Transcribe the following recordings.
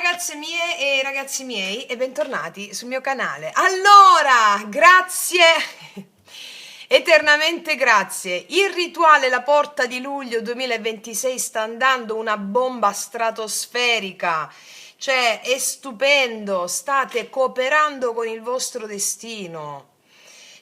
ragazze mie e ragazzi miei e bentornati sul mio canale. Allora, grazie, eternamente grazie. Il rituale La Porta di Luglio 2026 sta andando una bomba stratosferica, cioè è stupendo, state cooperando con il vostro destino.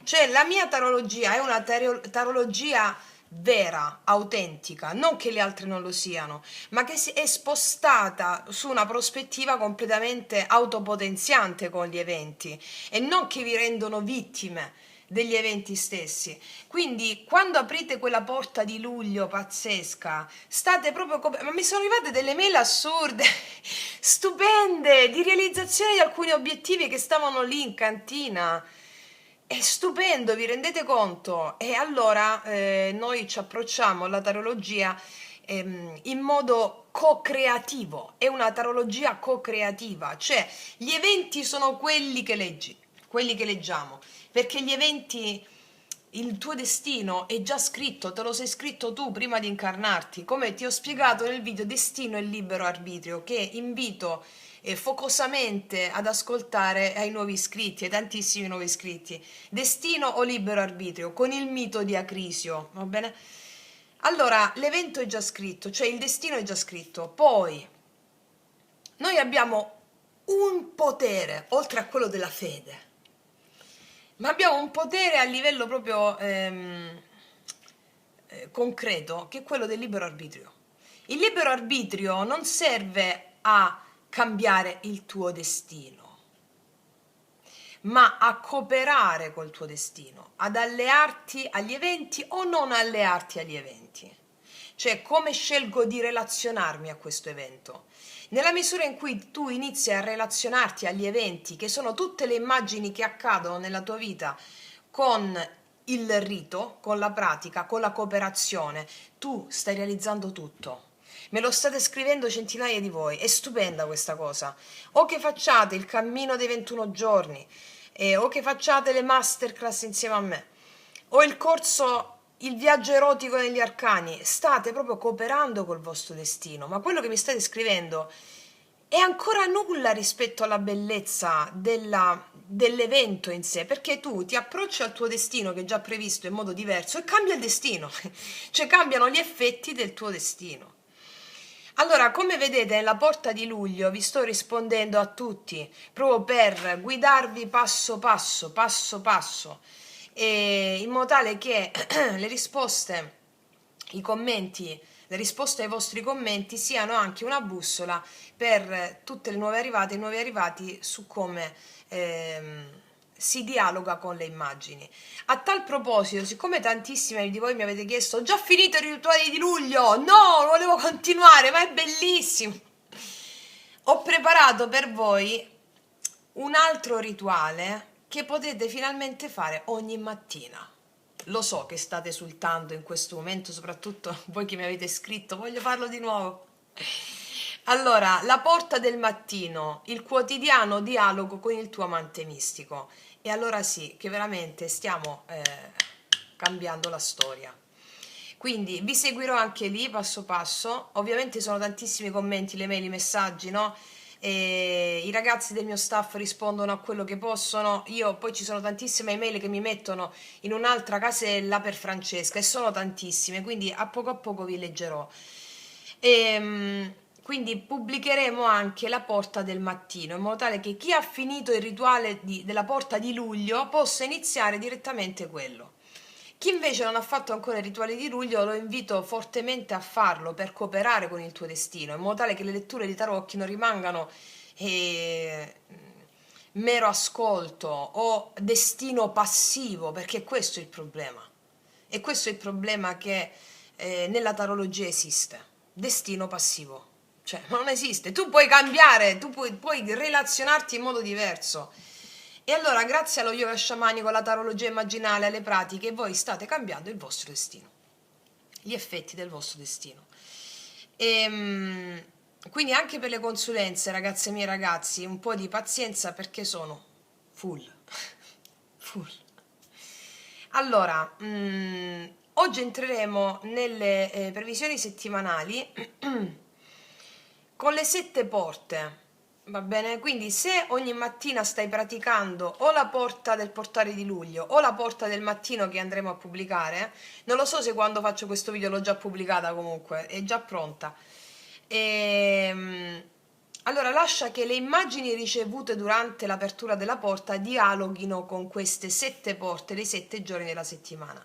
Cioè la mia tarologia è una tarologia vera, autentica, non che le altre non lo siano, ma che è spostata su una prospettiva completamente autopotenziante con gli eventi e non che vi rendono vittime degli eventi stessi. Quindi quando aprite quella porta di luglio pazzesca, state proprio ma mi sono arrivate delle mail assurde, stupende, di realizzazione di alcuni obiettivi che stavano lì in cantina. È stupendo, vi rendete conto? E allora noi ci approcciamo alla tarologia in modo co-creativo, è una tarologia co-creativa, cioè gli eventi sono quelli che leggi, quelli che leggiamo, perché gli eventi, il tuo destino è già scritto, te lo sei scritto tu prima di incarnarti, come ti ho spiegato nel video Destino e Libero Arbitrio, che invito focosamente ad ascoltare ai nuovi iscritti, ai tantissimi nuovi iscritti. Destino o Libero Arbitrio, con il mito di Acrisio, va bene? Allora, l'evento è già scritto, cioè il destino è già scritto, poi noi abbiamo un potere, oltre a quello della fede, ma abbiamo un potere a livello proprio concreto, che è quello del libero arbitrio. Il libero arbitrio non serve a cambiare il tuo destino, ma a cooperare col tuo destino, ad allearti agli eventi o non allearti agli eventi. Cioè, come scelgo di relazionarmi a questo evento? Nella misura in cui tu inizi a relazionarti agli eventi, che sono tutte le immagini che accadono nella tua vita, con il rito, con la pratica, con la cooperazione, tu stai realizzando tutto. Me lo state scrivendo centinaia di voi, è stupenda questa cosa. O che facciate il cammino dei 21 giorni, o che facciate le masterclass insieme a me, o il corso Il viaggio erotico negli arcani, state proprio cooperando col vostro destino, ma quello che mi state scrivendo è ancora nulla rispetto alla bellezza dell'evento in sé, perché tu ti approcci al tuo destino che è già previsto in modo diverso e cambia il destino, cioè cambiano gli effetti del tuo destino. Allora, come vedete, nella porta di luglio vi sto rispondendo a tutti, proprio per guidarvi passo passo, in modo tale che le risposte, i commenti, le risposte ai vostri commenti siano anche una bussola per tutte le nuove arrivate e i nuovi arrivati su come si dialoga con le immagini. A tal proposito, siccome tantissimi di voi mi avete chiesto: ho già finito i rituali di luglio? No, volevo continuare, ma è bellissimo! Ho preparato per voi un altro rituale che potete finalmente fare ogni mattina. Lo so che state esultando in questo momento, soprattutto voi che mi avete scritto, voglio farlo di nuovo. Allora, la porta del mattino, il quotidiano dialogo con il tuo amante mistico. E allora sì, che veramente stiamo cambiando la storia. Quindi vi seguirò anche lì, passo passo. Ovviamente sono tantissimi commenti, le mail, i messaggi, no? E i ragazzi del mio staff rispondono a quello che possono. Io poi ci sono tantissime email che mi mettono in un'altra casella per Francesca, e sono tantissime, quindi a poco vi leggerò. Quindi pubblicheremo anche la porta del mattino, in modo tale che chi ha finito il rituale della porta di luglio possa iniziare direttamente quello. Chi invece non ha fatto ancora il rituale di luglio, lo invito fortemente a farlo per cooperare con il tuo destino, in modo tale che le letture di tarocchi non rimangano mero ascolto o destino passivo, perché questo è il problema. E questo è il problema che nella tarologia esiste: destino passivo. Cioè, non esiste. Tu puoi cambiare, tu puoi relazionarti in modo diverso. E allora, grazie allo yoga sciamanico, alla tarologia immaginale, alle pratiche, voi state cambiando il vostro destino, gli effetti del vostro destino. Quindi anche per le consulenze, ragazze mie e ragazzi, un po' di pazienza, perché sono full. Full. Allora, oggi entreremo nelle previsioni settimanali con le 7 porte. Va bene? Quindi se ogni mattina stai praticando o la porta del portale di luglio o la porta del mattino che andremo a pubblicare, non lo so se quando faccio questo video l'ho già pubblicata comunque, è già pronta. Allora lascia che le immagini ricevute durante l'apertura della porta dialoghino con queste 7 porte dei 7 giorni della settimana.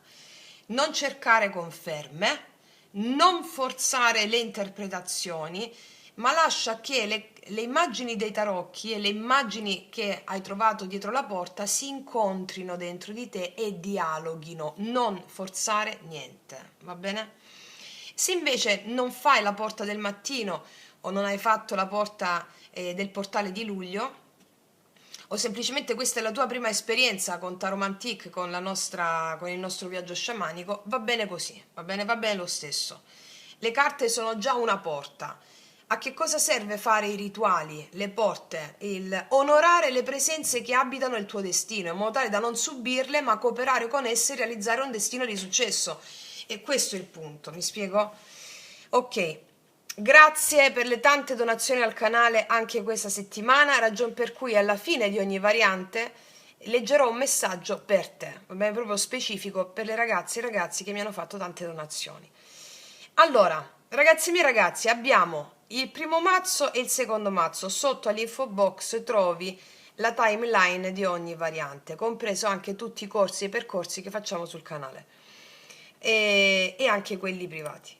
Non cercare conferme, non forzare le interpretazioni, ma lascia che le immagini dei tarocchi e le immagini che hai trovato dietro la porta si incontrino dentro di te e dialoghino, non forzare niente, va bene? Se invece non fai la porta del mattino o non hai fatto la porta del portale di luglio, o semplicemente questa è la tua prima esperienza con Taromantic, con il nostro viaggio sciamanico, va bene così, va bene lo stesso. Le carte sono già una porta. A che cosa serve fare i rituali, le porte, il onorare le presenze che abitano il tuo destino, in modo tale da non subirle, ma cooperare con esse e realizzare un destino di successo. E questo è il punto, mi spiego? Ok. Grazie per le tante donazioni al canale anche questa settimana, ragion per cui alla fine di ogni variante leggerò un messaggio per te, va bene, proprio specifico per le ragazze e i ragazzi che mi hanno fatto tante donazioni. Allora, ragazzi miei ragazzi, abbiamo il primo mazzo e il secondo mazzo. Sotto all'info box trovi la timeline di ogni variante, compreso anche tutti i corsi e i percorsi che facciamo sul canale e anche quelli privati,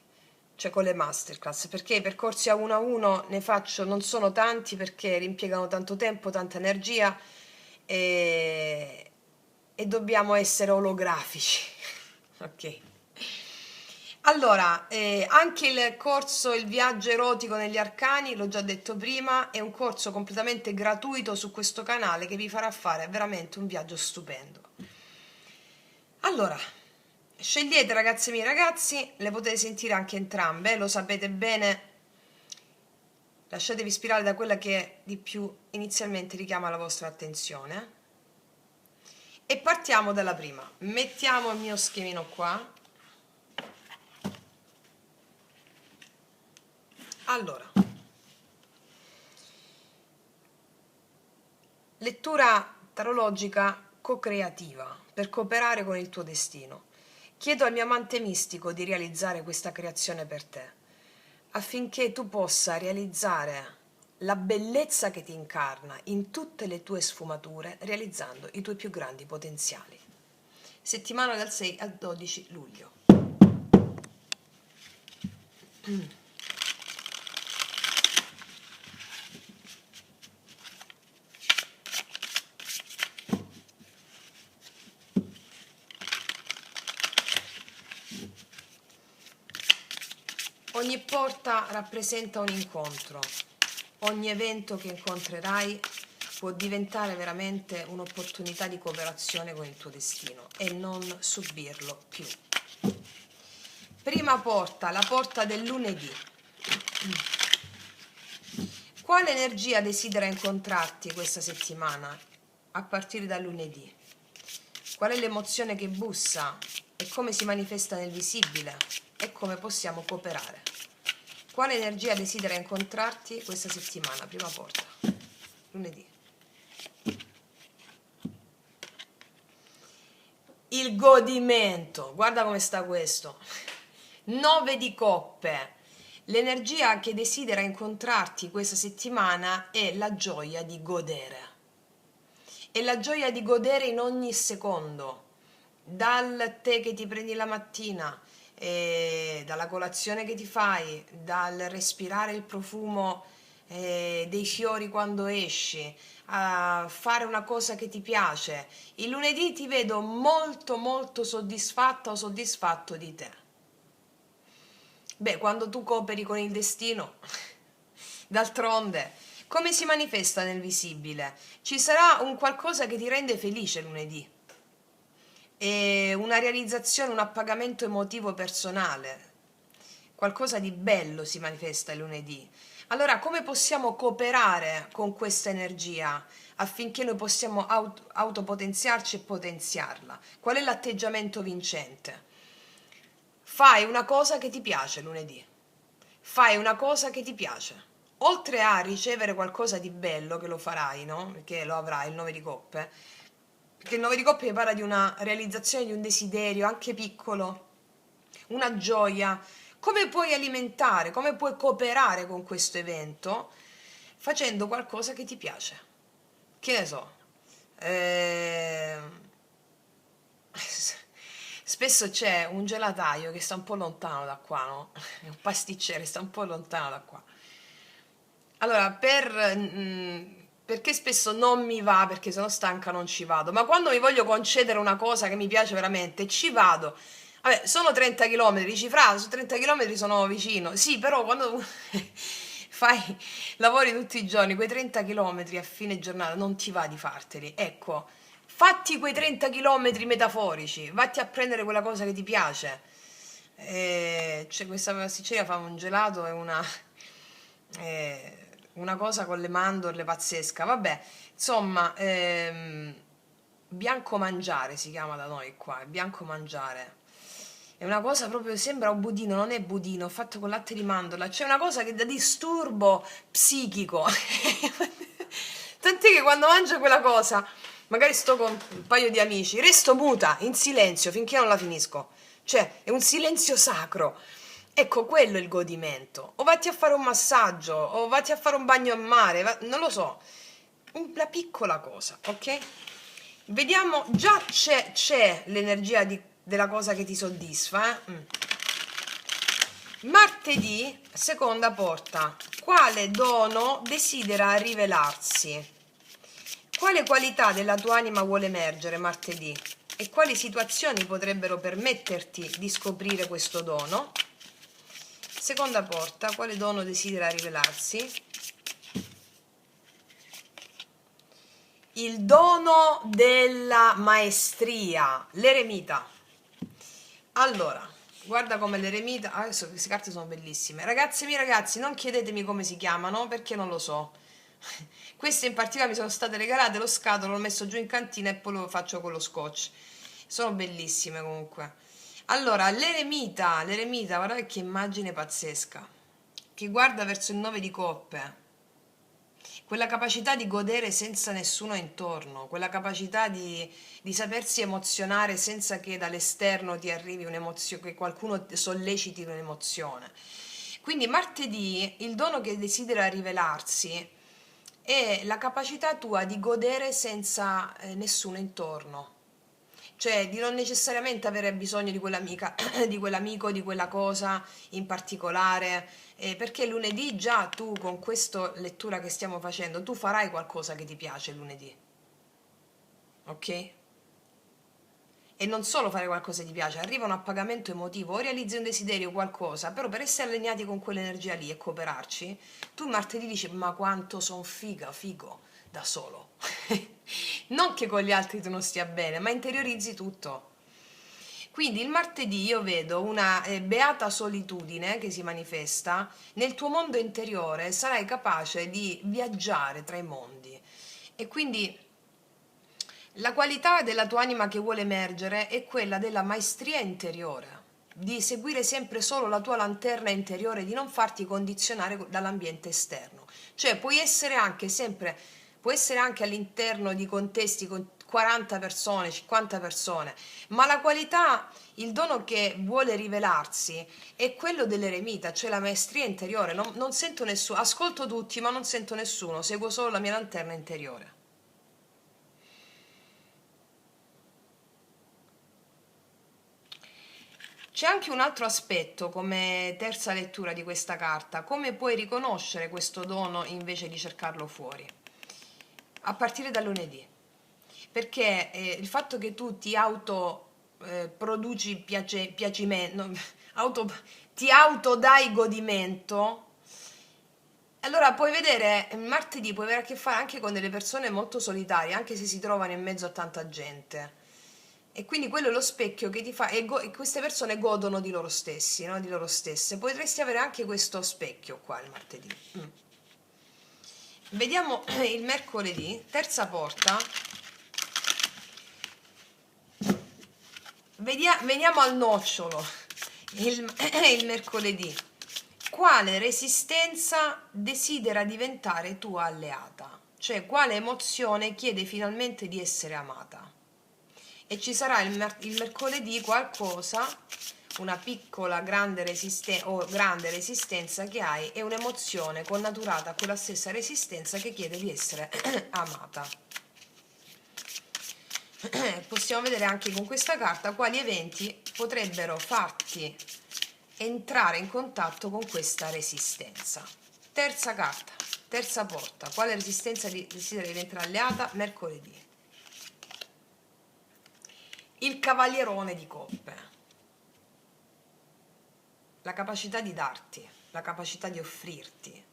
cioè con le masterclass, perché i percorsi a uno ne faccio, non sono tanti perché rimpiegano tanto tempo, tanta energia e dobbiamo essere olografici. Ok. Allora, anche il corso Il viaggio erotico negli arcani, l'ho già detto prima, è un corso completamente gratuito su questo canale che vi farà fare veramente un viaggio stupendo. Allora, scegliete ragazzi miei ragazzi, le potete sentire anche entrambe, lo sapete bene, lasciatevi ispirare da quella che di più inizialmente richiama la vostra attenzione. E partiamo dalla prima. Mettiamo il mio schemino qua. Allora, lettura tarologica co-creativa per cooperare con il tuo destino. Chiedo al mio amante mistico di realizzare questa creazione per te, affinché tu possa realizzare la bellezza che ti incarna in tutte le tue sfumature, realizzando i tuoi più grandi potenziali. Settimana dal 6 al 12 luglio. Ogni porta rappresenta un incontro, ogni evento che incontrerai può diventare veramente un'opportunità di cooperazione con il tuo destino e non subirlo più. Prima porta, la porta del lunedì. Quale energia desidera incontrarti questa settimana a partire da lunedì? Qual è l'emozione che bussa e come si manifesta nel visibile e come possiamo cooperare? Quale energia desidera incontrarti questa settimana? Prima porta, lunedì. Il godimento, guarda come sta questo. 9 di coppe. L'energia che desidera incontrarti questa settimana è la gioia di godere. È la gioia di godere in ogni secondo, dal tè che ti prendi la mattina, dalla colazione che ti fai, dal respirare il profumo dei fiori quando esci, a fare una cosa che ti piace. Il lunedì ti vedo molto molto soddisfatta o soddisfatto di te. Beh, quando tu cooperi con il destino, d'altronde, come si manifesta nel visibile? Ci sarà un qualcosa che ti rende felice lunedì, e una realizzazione, un appagamento emotivo personale, qualcosa di bello si manifesta il lunedì. Allora, come possiamo cooperare con questa energia affinché noi possiamo autopotenziarci e potenziarla? Qual è l'atteggiamento vincente? Fai una cosa che ti piace lunedì. Fai una cosa che ti piace. oltre a ricevere qualcosa di bello, che lo farai, no? Perché lo avrai, il 9 di coppe, perché il 9 di coppe parla di una realizzazione di un desiderio, anche piccolo, una gioia. Come puoi alimentare, come puoi cooperare con questo evento facendo qualcosa che ti piace? Che ne so, ehm, spesso c'è un gelataio che sta un po' lontano da qua, no? Un pasticcere sta un po' lontano da qua. Allora, perché spesso non mi va, perché sono stanca non ci vado, ma quando mi voglio concedere una cosa che mi piace veramente, ci vado. Vabbè, sono 30 km, dici, fra, su 30 km sono vicino. Sì, però quando fai, lavori tutti i giorni, quei 30 km a fine giornata non ti va di farteli. Ecco, fatti quei 30 km metaforici, vatti a prendere quella cosa che ti piace. C'è questa pasticceria, fa un gelato e una cosa con le mandorle pazzesca. Vabbè, insomma, bianco mangiare si chiama da noi qua, bianco mangiare. È una cosa proprio, sembra un budino, non è budino, fatto con latte di mandorla. C'è una cosa che dà disturbo psichico. Tant'è che quando mangio quella cosa, magari sto con un paio di amici, resto muta, in silenzio, finché non la finisco. Cioè, è un silenzio sacro. Ecco, quello è il godimento. O vatti a fare un massaggio, o vatti a fare un bagno a mare, non lo so. Una piccola cosa, ok? Vediamo, già c'è l'energia della cosa che ti soddisfa. Martedì, seconda porta. Quale dono desidera rivelarsi? Quale qualità della tua anima vuole emergere martedì? E quali situazioni potrebbero permetterti di scoprire questo dono? Seconda porta, quale dono desidera rivelarsi? Il dono della maestria, l'eremita. Allora, guarda come l'eremita, adesso queste carte sono bellissime. Ragazze mie, ragazzi, non chiedetemi come si chiamano perché non lo so. Queste in particolare mi sono state regalate, lo scatolo l'ho messo giù in cantina e poi lo faccio con lo scotch. Sono bellissime comunque. Allora, l'eremita, guardate che immagine pazzesca. Che guarda verso il 9 di coppe. Quella capacità di godere senza nessuno intorno, quella capacità di sapersi emozionare senza che dall'esterno ti arrivi un'emozione, che qualcuno solleciti un'emozione. Quindi martedì il dono che desidera rivelarsi è la capacità tua di godere senza nessuno intorno. Cioè di non necessariamente avere bisogno di quell'amica, di quell'amico, di quella cosa in particolare, perché lunedì già tu con questa lettura che stiamo facendo, tu farai qualcosa che ti piace lunedì, ok? E non solo fare qualcosa che ti piace, arriva un appagamento emotivo, o realizzi un desiderio, qualcosa, però per essere allineati con quell'energia lì e cooperarci, tu martedì dici, ma quanto son figo, da solo. Non che con gli altri tu non stia bene, ma interiorizzi tutto. Quindi il martedì io vedo una beata solitudine che si manifesta, nel tuo mondo interiore sarai capace di viaggiare tra i mondi e quindi la qualità della tua anima che vuole emergere è quella della maestria interiore, di seguire sempre solo la tua lanterna interiore, di non farti condizionare dall'ambiente esterno. Cioè puoi essere anche all'interno di contesti con 40 persone, 50 persone, ma la qualità, il dono che vuole rivelarsi è quello dell'eremita, cioè la maestria interiore. Non sento nessuno, ascolto tutti, ma non sento nessuno, seguo solo la mia lanterna interiore. C'è anche un altro aspetto come terza lettura di questa carta, come puoi riconoscere questo dono invece di cercarlo fuori, a partire da lunedì, perché il fatto che tu ti auto produci piacimento, no, ti auto dai godimento, allora puoi vedere, martedì puoi avere a che fare anche con delle persone molto solitarie, anche se si trovano in mezzo a tanta gente. E quindi quello è lo specchio che ti fa, e queste persone godono di loro stessi, no? Di loro stesse. Potresti avere anche questo specchio qua il martedì. Vediamo il mercoledì, terza porta. Veniamo al nocciolo, il mercoledì. quale resistenza desidera diventare tua alleata, cioè quale emozione chiede finalmente di essere amata. E ci sarà il mercoledì qualcosa, una piccola grande resistenza o grande resistenza che hai, è un'emozione connaturata a quella stessa resistenza che chiede di essere amata. Possiamo vedere anche con questa carta quali eventi potrebbero farti entrare in contatto con questa resistenza. Terza carta, terza porta, quale resistenza desidera diventare alleata? Mercoledì. Il cavalierone di coppe, la capacità di darti, la capacità di offrirti.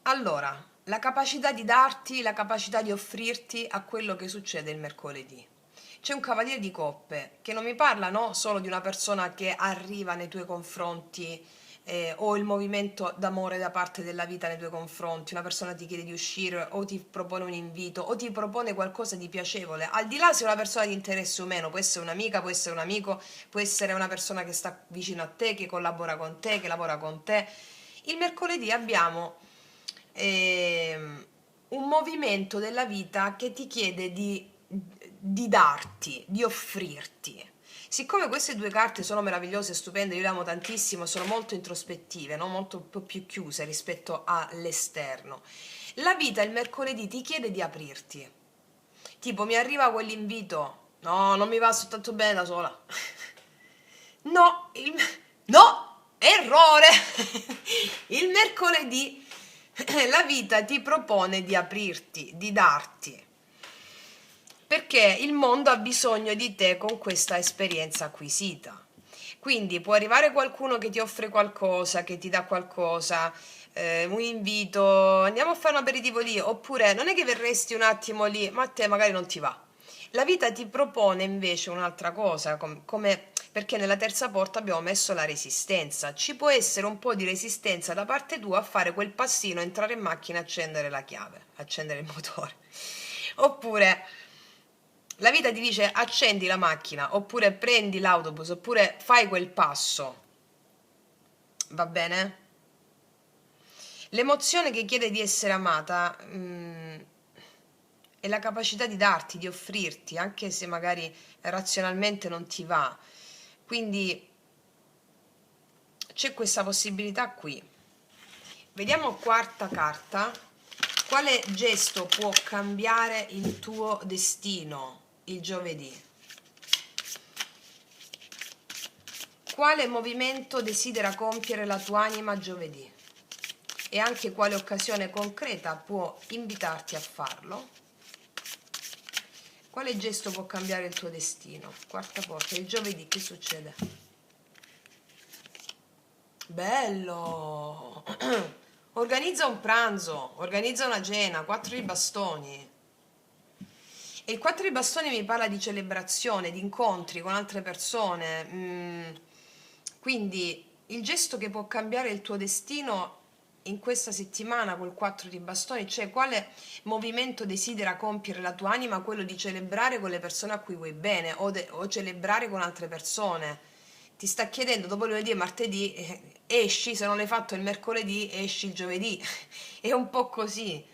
Allora, la capacità di darti, la capacità di offrirti a quello che succede il mercoledì. C'è un cavaliere di coppe che non mi parla, no, solo di una persona che arriva nei tuoi confronti o il movimento d'amore da parte della vita nei tuoi confronti, una persona ti chiede di uscire o ti propone un invito o ti propone qualcosa di piacevole, al di là se è una persona di interesse o meno, può essere un'amica, può essere un amico, può essere una persona che sta vicino a te, che collabora con te, che lavora con te. Il mercoledì abbiamo un movimento della vita che ti chiede di darti, di offrirti. Siccome queste due carte sono meravigliose, stupende, io le amo tantissimo, sono molto introspettive, no? Molto un po' più chiuse rispetto all'esterno. La vita il mercoledì ti chiede di aprirti. Tipo, mi arriva quell'invito, no, non mi va, sto tanto bene da sola. No, no, errore! Il mercoledì la vita ti propone di aprirti, di darti, perché il mondo ha bisogno di te con questa esperienza acquisita. Quindi può arrivare qualcuno che ti offre qualcosa, che ti dà qualcosa, un invito, andiamo a fare un aperitivo lì, oppure non è che verresti un attimo lì, ma a te magari non ti va. La vita ti propone invece un'altra cosa, come perché nella terza porta abbiamo messo la resistenza. Ci può essere un po' di resistenza da parte tua a fare quel passino, entrare in macchina e accendere la chiave, accendere il motore. Oppure la vita ti dice accendi la macchina, oppure prendi l'autobus, oppure fai quel passo. Va bene? L'emozione che chiede di essere amata è la capacità di darti, di offrirti, anche se magari razionalmente non ti va. Quindi c'è questa possibilità qui. Vediamo quarta carta. Quale gesto può cambiare il tuo destino il giovedì? Quale movimento desidera compiere la tua anima giovedì? E anche quale occasione concreta può invitarti a farlo? Quale gesto può cambiare il tuo destino? Quarta porta, il giovedì che succede? Bello! Organizza un pranzo, organizza una cena, 4 di bastoni. E il 4 di bastoni mi parla di celebrazione, di incontri con altre persone. Quindi il gesto che può cambiare il tuo destino in questa settimana col 4 di bastoni, cioè quale movimento desidera compiere la tua anima, quello di celebrare con le persone a cui vuoi bene o celebrare con altre persone. Ti sta chiedendo dopo lunedì e martedì, esci, se non l'hai fatto il mercoledì, esci il giovedì. È un po' così.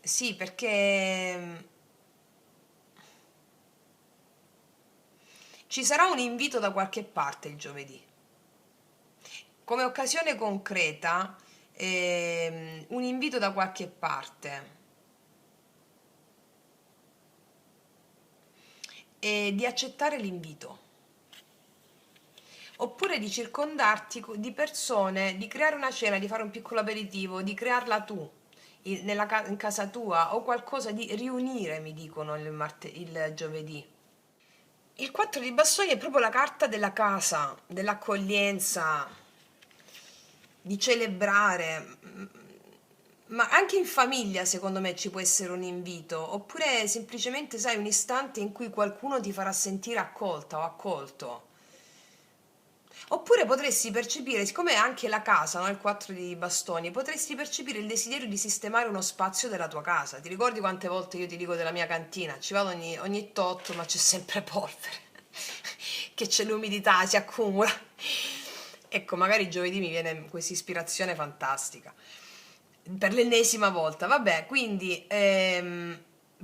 Sì, perché ci sarà un invito da qualche parte il giovedì. Come occasione concreta, un invito da qualche parte. E di accettare l'invito. Oppure di circondarti di persone, di creare una cena, di fare un piccolo aperitivo, di crearla tu, in casa tua, o qualcosa di riunire, mi dicono il giovedì. Il 4 di bastoni è proprio la carta della casa, dell'accoglienza, di celebrare, ma anche in famiglia secondo me ci può essere un invito, oppure semplicemente sai un istante in cui qualcuno ti farà sentire accolta o accolto. Oppure potresti percepire, siccome è anche la casa, no? Il 4 di bastoni, potresti percepire il desiderio di sistemare uno spazio della tua casa. Ti ricordi quante volte io ti dico della mia cantina? Ci vado ogni tot, ma c'è sempre polvere. che c'è l'umidità, si accumula. Ecco, magari giovedì mi viene questa ispirazione fantastica per l'ennesima volta. Vabbè, quindi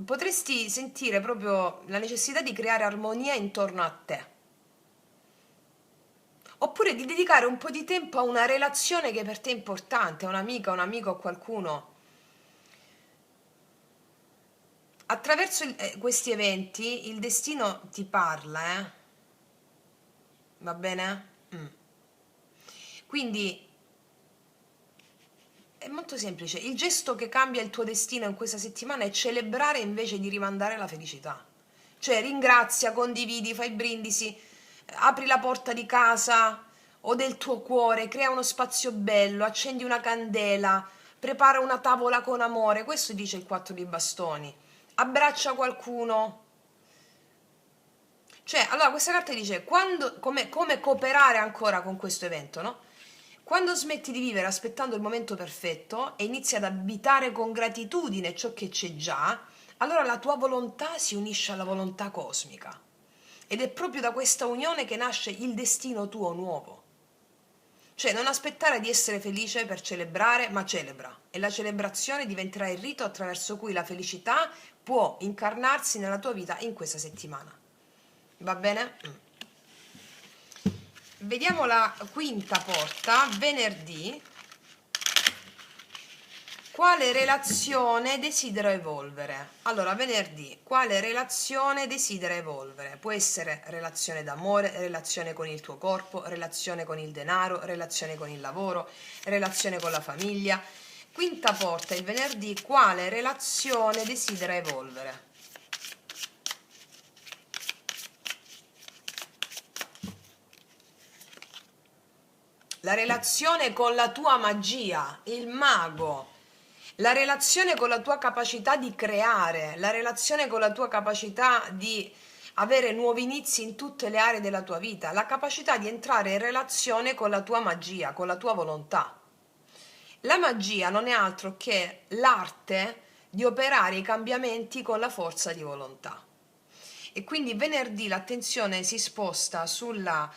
potresti sentire proprio la necessità di creare armonia intorno a te. Oppure di dedicare un po' di tempo a una relazione che per te è importante, a un'amica, un amico o qualcuno. Attraverso questi eventi il destino ti parla, va bene? Quindi è molto semplice, il gesto che cambia il tuo destino in questa settimana è celebrare invece di rimandare la felicità. Cioè ringrazia, condividi, fai brindisi, apri la porta di casa o del tuo cuore, crea uno spazio bello, accendi una candela, prepara una tavola con amore, questo dice il 4 di bastoni. Abbraccia qualcuno. Cioè, allora questa carta dice come cooperare ancora con questo evento, no? Quando smetti di vivere aspettando il momento perfetto e inizi ad abitare con gratitudine ciò che c'è già, allora la tua volontà si unisce alla volontà cosmica. Ed è proprio da questa unione che nasce il destino tuo nuovo. Cioè, non aspettare di essere felice per celebrare, ma celebra. E la celebrazione diventerà il rito attraverso cui la felicità può incarnarsi nella tua vita in questa settimana. Va bene? Vediamo la quinta porta, venerdì. Quale relazione desidero evolvere? Allora, venerdì, quale relazione desidera evolvere? Può essere relazione d'amore, relazione con il tuo corpo, relazione con il denaro, relazione con il lavoro, relazione con la famiglia. Quinta porta, il venerdì, quale relazione desidera evolvere? La relazione con la tua magia, il mago, la relazione con la tua capacità di creare, la relazione con la tua capacità di avere nuovi inizi in tutte le aree della tua vita, la capacità di entrare in relazione con la tua magia, con la tua volontà. La magia non è altro che l'arte di operare i cambiamenti con la forza di volontà. E quindi venerdì l'attenzione si sposta sulla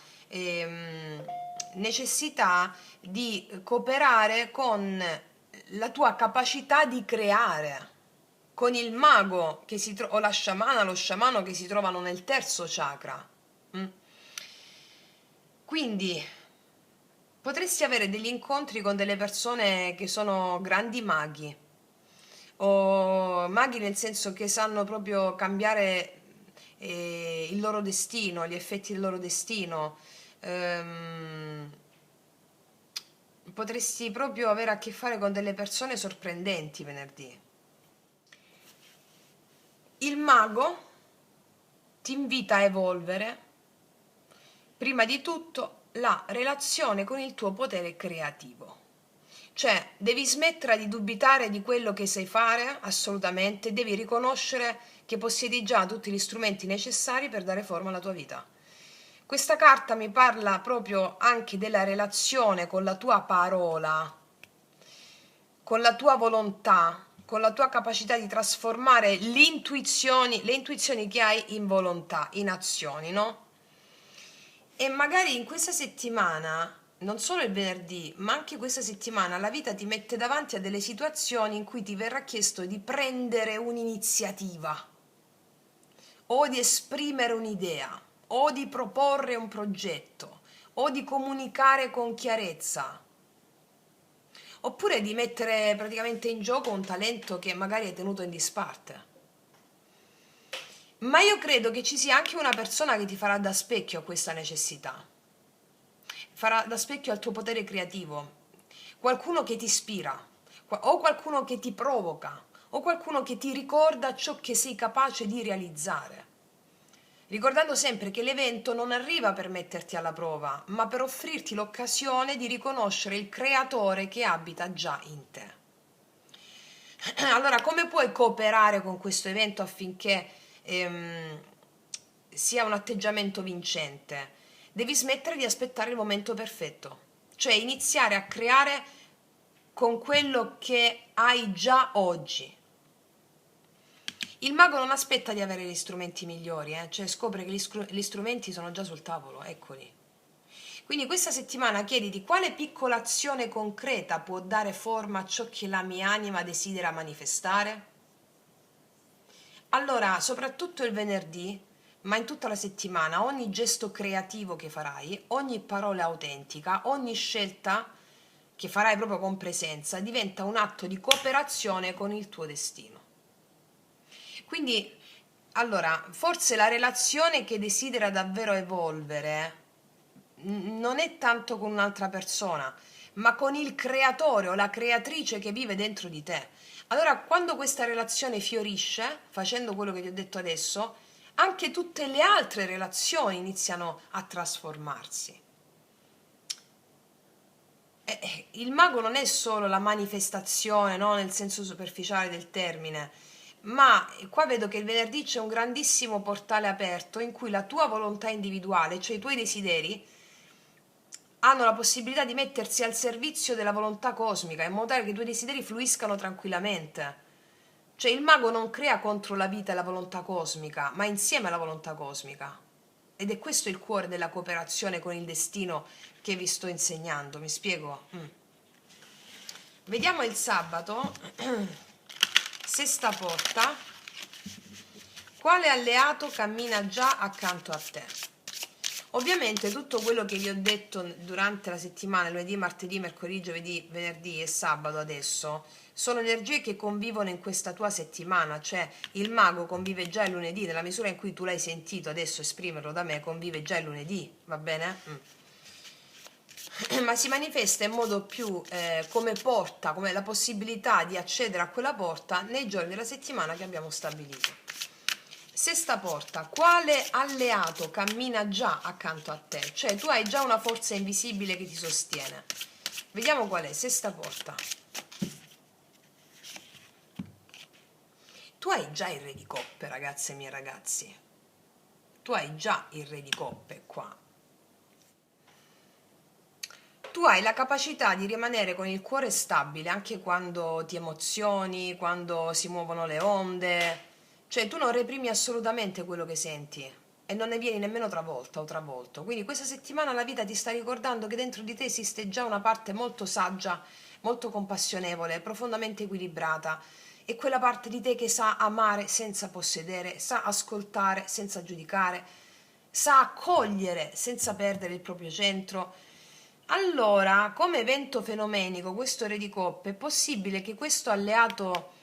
necessità di cooperare con la tua capacità di creare, con il mago che o la sciamana, lo sciamano che si trovano nel terzo chakra. Quindi potresti avere degli incontri con delle persone che sono grandi maghi, o maghi nel senso che sanno proprio cambiare il loro destino, gli effetti del loro destino. Potresti proprio avere a che fare con delle persone sorprendenti venerdì. Il mago ti invita a evolvere, prima di tutto, la relazione con il tuo potere creativo. Cioè, devi smettere di dubitare di quello che sai fare, assolutamente, devi riconoscere che possiedi già tutti gli strumenti necessari per dare forma alla tua vita. Questa carta mi parla proprio anche della relazione con la tua parola, con la tua volontà, con la tua capacità di trasformare le intuizioni che hai in volontà, in azioni, no? E magari in questa settimana, non solo il venerdì, ma anche questa settimana, la vita ti mette davanti a delle situazioni in cui ti verrà chiesto di prendere un'iniziativa, o di esprimere un'idea, o di proporre un progetto, o di comunicare con chiarezza, oppure di mettere praticamente in gioco un talento che magari hai tenuto in disparte. Ma io credo che ci sia anche una persona che ti farà da specchio a questa necessità, farà da specchio al tuo potere creativo, qualcuno che ti ispira, o qualcuno che ti provoca, o qualcuno che ti ricorda ciò che sei capace di realizzare. Ricordando sempre che l'evento non arriva per metterti alla prova, ma per offrirti l'occasione di riconoscere il creatore che abita già in te. Allora, come puoi cooperare con questo evento affinché sia un atteggiamento vincente? Devi smettere di aspettare il momento perfetto, cioè iniziare a creare con quello che hai già oggi. Il mago non aspetta di avere gli strumenti migliori, cioè scopre che gli strumenti sono già sul tavolo, eccoli. Quindi questa settimana chiediti quale piccola azione concreta può dare forma a ciò che la mia anima desidera manifestare. Allora, soprattutto il venerdì, ma in tutta la settimana, ogni gesto creativo che farai, ogni parola autentica, ogni scelta che farai proprio con presenza, diventa un atto di cooperazione con il tuo destino. Quindi, allora, forse la relazione che desidera davvero evolvere non è tanto con un'altra persona, ma con il creatore o la creatrice che vive dentro di te. Allora, quando questa relazione fiorisce, facendo quello che ti ho detto adesso, anche tutte le altre relazioni iniziano a trasformarsi. Il mago non è solo la manifestazione, no, nel senso superficiale del termine, ma qua vedo che il venerdì c'è un grandissimo portale aperto in cui la tua volontà individuale, cioè i tuoi desideri, hanno la possibilità di mettersi al servizio della volontà cosmica in modo tale che i tuoi desideri fluiscano tranquillamente. Cioè il mago non crea contro la vita e la volontà cosmica, ma insieme alla volontà cosmica. Ed è questo il cuore della cooperazione con il destino che vi sto insegnando, mi spiego? Vediamo il sabato, sesta porta, quale alleato cammina già accanto a te? Ovviamente tutto quello che vi ho detto durante la settimana, lunedì, martedì, mercoledì, giovedì, venerdì e sabato adesso, sono energie che convivono in questa tua settimana, cioè il mago convive già il lunedì, nella misura in cui tu l'hai sentito adesso esprimerlo da me, convive già il lunedì, va bene? Ma si manifesta in modo più come porta, come la possibilità di accedere a quella porta nei giorni della settimana che abbiamo stabilito. Sesta porta, quale alleato cammina già accanto a te? Cioè tu hai già una forza invisibile che ti sostiene. Vediamo qual è, sesta porta. Tu hai già il re di coppe, ragazze e miei ragazzi. Tu hai già il re di coppe qua. Tu hai la capacità di rimanere con il cuore stabile anche quando ti emozioni, quando si muovono le onde. Cioè tu non reprimi assolutamente quello che senti e non ne vieni nemmeno travolta o travolto. Quindi questa settimana la vita ti sta ricordando che dentro di te esiste già una parte molto saggia, molto compassionevole, profondamente equilibrata. E quella parte di te che sa amare senza possedere, sa ascoltare senza giudicare, sa accogliere senza perdere il proprio centro. Allora, come evento fenomenico, questo re di coppe, è possibile che questo alleato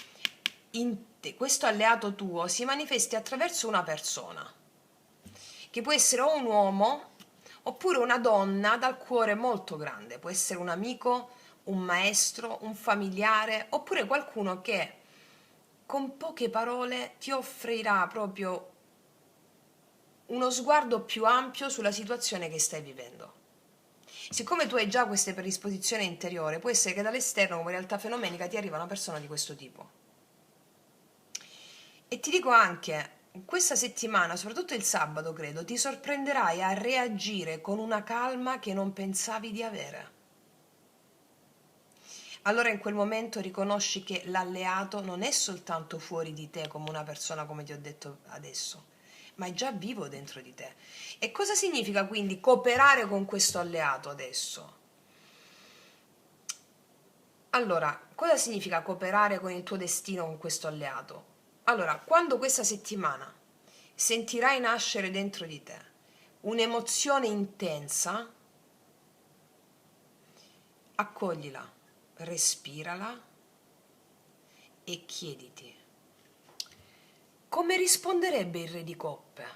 tuo si manifesti attraverso una persona, che può essere o un uomo oppure una donna dal cuore molto grande, può essere un amico, un maestro, un familiare, oppure qualcuno che con poche parole ti offrirà proprio uno sguardo più ampio sulla situazione che stai vivendo. Siccome tu hai già queste predisposizioni interiore, può essere che dall'esterno, come realtà fenomenica, ti arriva una persona di questo tipo. E ti dico anche, questa settimana, soprattutto il sabato, credo, ti sorprenderai a reagire con una calma che non pensavi di avere. Allora in quel momento riconosci che l'alleato non è soltanto fuori di te come una persona, come ti ho detto adesso, ma è già vivo dentro di te. E cosa significa quindi cooperare con questo alleato adesso? Allora, cosa significa cooperare con il tuo destino con questo alleato? Allora, quando questa settimana sentirai nascere dentro di te un'emozione intensa, accoglila, respirala e chiediti: come risponderebbe il re di coppe?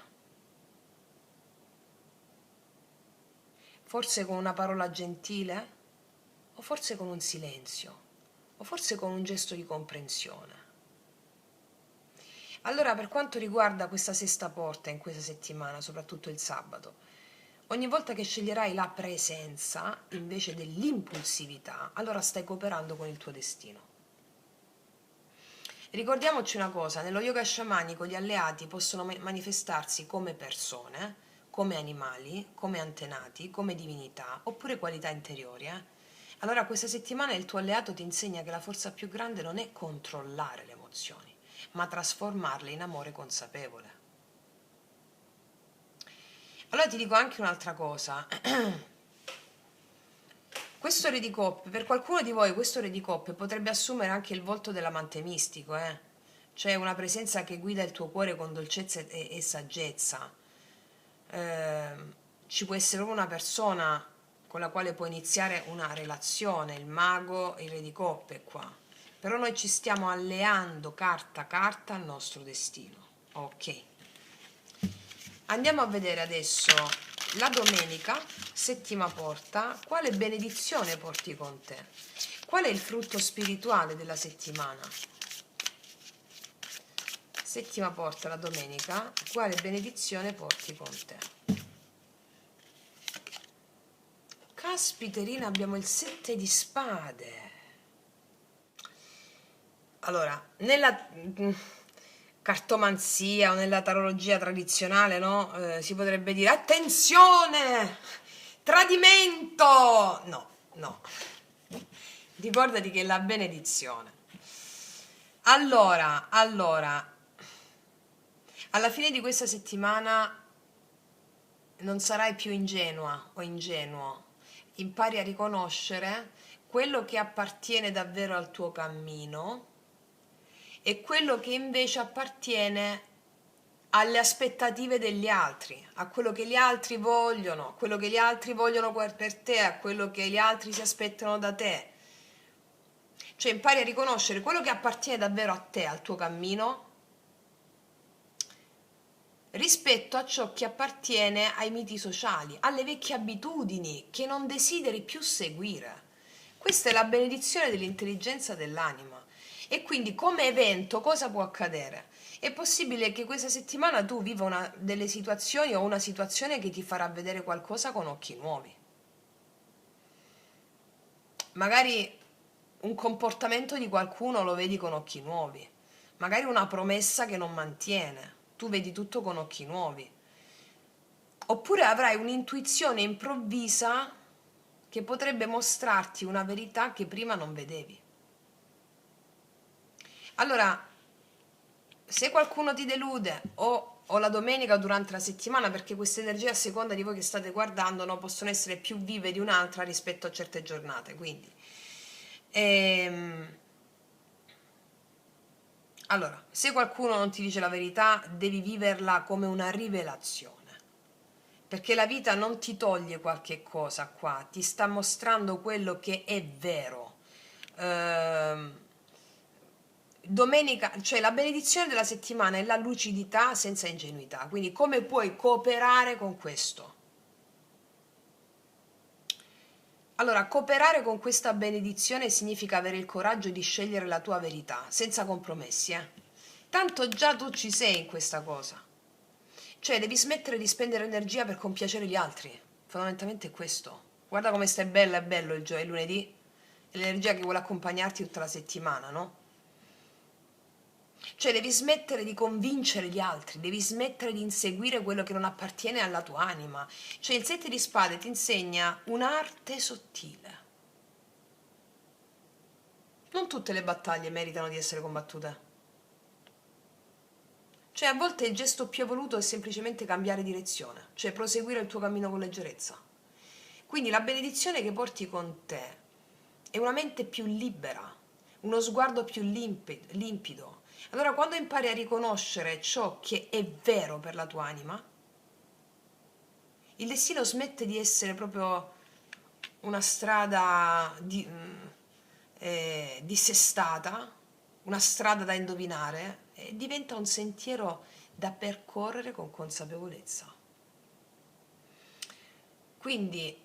Forse con una parola gentile? O forse con un silenzio? O forse con un gesto di comprensione? Allora, per quanto riguarda questa sesta porta in questa settimana, soprattutto il sabato, ogni volta che sceglierai la presenza invece dell'impulsività, allora stai cooperando con il tuo destino. Ricordiamoci una cosa, nello yoga sciamanico gli alleati possono manifestarsi come persone, come animali, come antenati, come divinità, oppure qualità interiori. Allora questa settimana il tuo alleato ti insegna che la forza più grande non è controllare le emozioni, ma trasformarle in amore consapevole. Allora ti dico anche un'altra cosa. Questo re di coppe, per qualcuno di voi questo re di coppe potrebbe assumere anche il volto dell'amante mistico, cioè una presenza che guida il tuo cuore con dolcezza e saggezza. Ci può essere una persona con la quale puoi iniziare una relazione, il mago, il re di coppe qua. Però noi ci stiamo alleando carta a carta al nostro destino. Ok. Andiamo a vedere adesso la domenica, settima porta, quale benedizione porti con te? Qual è il frutto spirituale della settimana? Settima porta, la domenica, quale benedizione porti con te? Caspiterina, abbiamo il 7 di spade. Allora, nella cartomanzia o nella tarologia tradizionale, no? Si potrebbe dire attenzione, tradimento. No, no. Ricordati che è la benedizione. Allora, alla fine di questa settimana non sarai più ingenua o ingenuo. Impari a riconoscere quello che appartiene davvero al tuo cammino e quello che invece appartiene alle aspettative degli altri, a quello che gli altri vogliono, a quello che gli altri vogliono per te, a quello che gli altri si aspettano da te. Cioè impari a riconoscere quello che appartiene davvero a te, al tuo cammino, rispetto a ciò che appartiene ai miti sociali, alle vecchie abitudini che non desideri più seguire. Questa è la benedizione dell'intelligenza dell'anima. E quindi come evento cosa può accadere? È possibile che questa settimana tu viva delle situazioni o una situazione che ti farà vedere qualcosa con occhi nuovi. Magari un comportamento di qualcuno lo vedi con occhi nuovi, magari una promessa che non mantiene, tu vedi tutto con occhi nuovi. Oppure avrai un'intuizione improvvisa che potrebbe mostrarti una verità che prima non vedevi. Allora, se qualcuno ti delude o la domenica o durante la settimana, perché queste energie a seconda di voi che state guardando no, possono essere più vive di un'altra rispetto a certe giornate, quindi allora, se qualcuno non ti dice la verità, devi viverla come una rivelazione, perché la vita non ti toglie qualche cosa qua, ti sta mostrando quello che è vero. Domenica, cioè la benedizione della settimana è la lucidità senza ingenuità, quindi come puoi cooperare con questo? Allora, cooperare con questa benedizione significa avere il coraggio di scegliere la tua verità, senza compromessi, Tanto già tu ci sei in questa cosa. Cioè, devi smettere di spendere energia per compiacere gli altri. Fondamentalmente è questo. Guarda come stai bella e bello il lunedì, e l'energia che vuole accompagnarti tutta la settimana, no? Cioè, devi smettere di convincere gli altri, devi smettere di inseguire quello che non appartiene alla tua anima. Cioè, il 7 di spade ti insegna un'arte sottile. Non tutte le battaglie meritano di essere combattute. Cioè, a volte il gesto più evoluto è semplicemente cambiare direzione, cioè proseguire il tuo cammino con leggerezza. Quindi la benedizione che porti con te è una mente più libera, uno sguardo più limpido. Allora, quando impari a riconoscere ciò che è vero per la tua anima, il destino smette di essere proprio una strada dissestata, una strada da indovinare, e diventa un sentiero da percorrere con consapevolezza. Quindi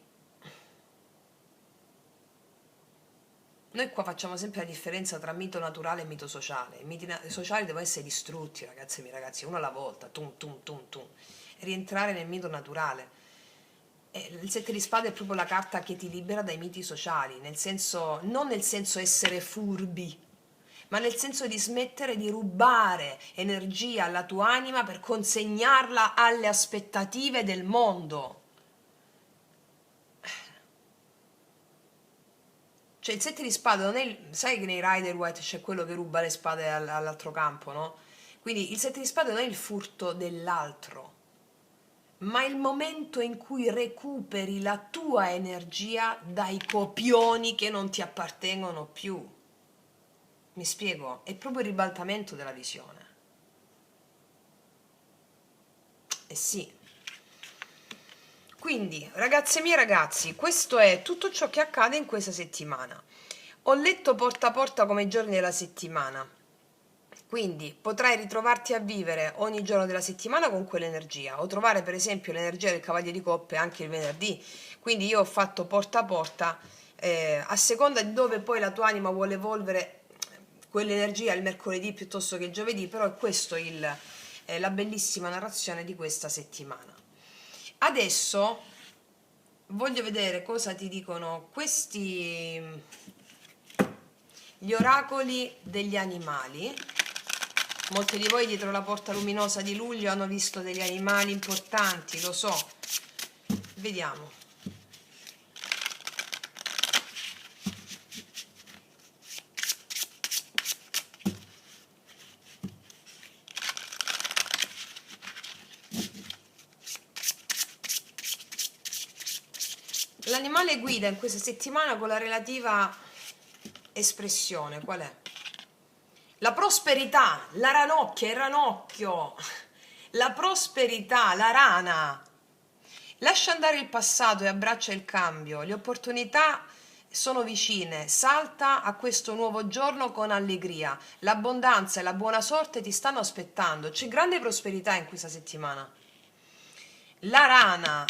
noi qua facciamo sempre la differenza tra mito naturale e mito sociale. I miti sociali devono essere distrutti, ragazzi e miei ragazzi, uno alla volta, tum tum tum tum. Rientrare nel mito naturale. Il 7 di spade è proprio la carta che ti libera dai miti sociali, nel senso, non nel senso essere furbi, ma nel senso di smettere di rubare energia alla tua anima per consegnarla alle aspettative del mondo. Cioè il 7 di spade non è sai che nei Rider White c'è quello che ruba le spade all'altro campo, no? Quindi il 7 di spade non è il furto dell'altro, ma il momento in cui recuperi la tua energia dai copioni che non ti appartengono più. Mi spiego? È proprio il ribaltamento della visione. Eh sì. Quindi, ragazze mie e ragazzi, questo è tutto ciò che accade in questa settimana. Ho letto porta a porta come i giorni della settimana. Quindi potrai ritrovarti a vivere ogni giorno della settimana con quell'energia o trovare per esempio l'energia del Cavaliere di Coppe anche il venerdì. Quindi io ho fatto porta a porta, a seconda di dove poi la tua anima vuole evolvere quell'energia il mercoledì piuttosto che il giovedì, però è questo la bellissima narrazione di questa settimana. Adesso voglio vedere cosa ti dicono gli oracoli degli animali. Molti di voi dietro la porta luminosa di luglio hanno visto degli animali importanti, lo so. Vediamo. L'animale guida in questa settimana con la relativa espressione, qual è? La prosperità, la ranocchia, il ranocchio, la prosperità, la rana. Lascia andare il passato e abbraccia il cambio. Le opportunità sono vicine. Salta a questo nuovo giorno con allegria. L'abbondanza e la buona sorte ti stanno aspettando. C'è grande prosperità in questa settimana. La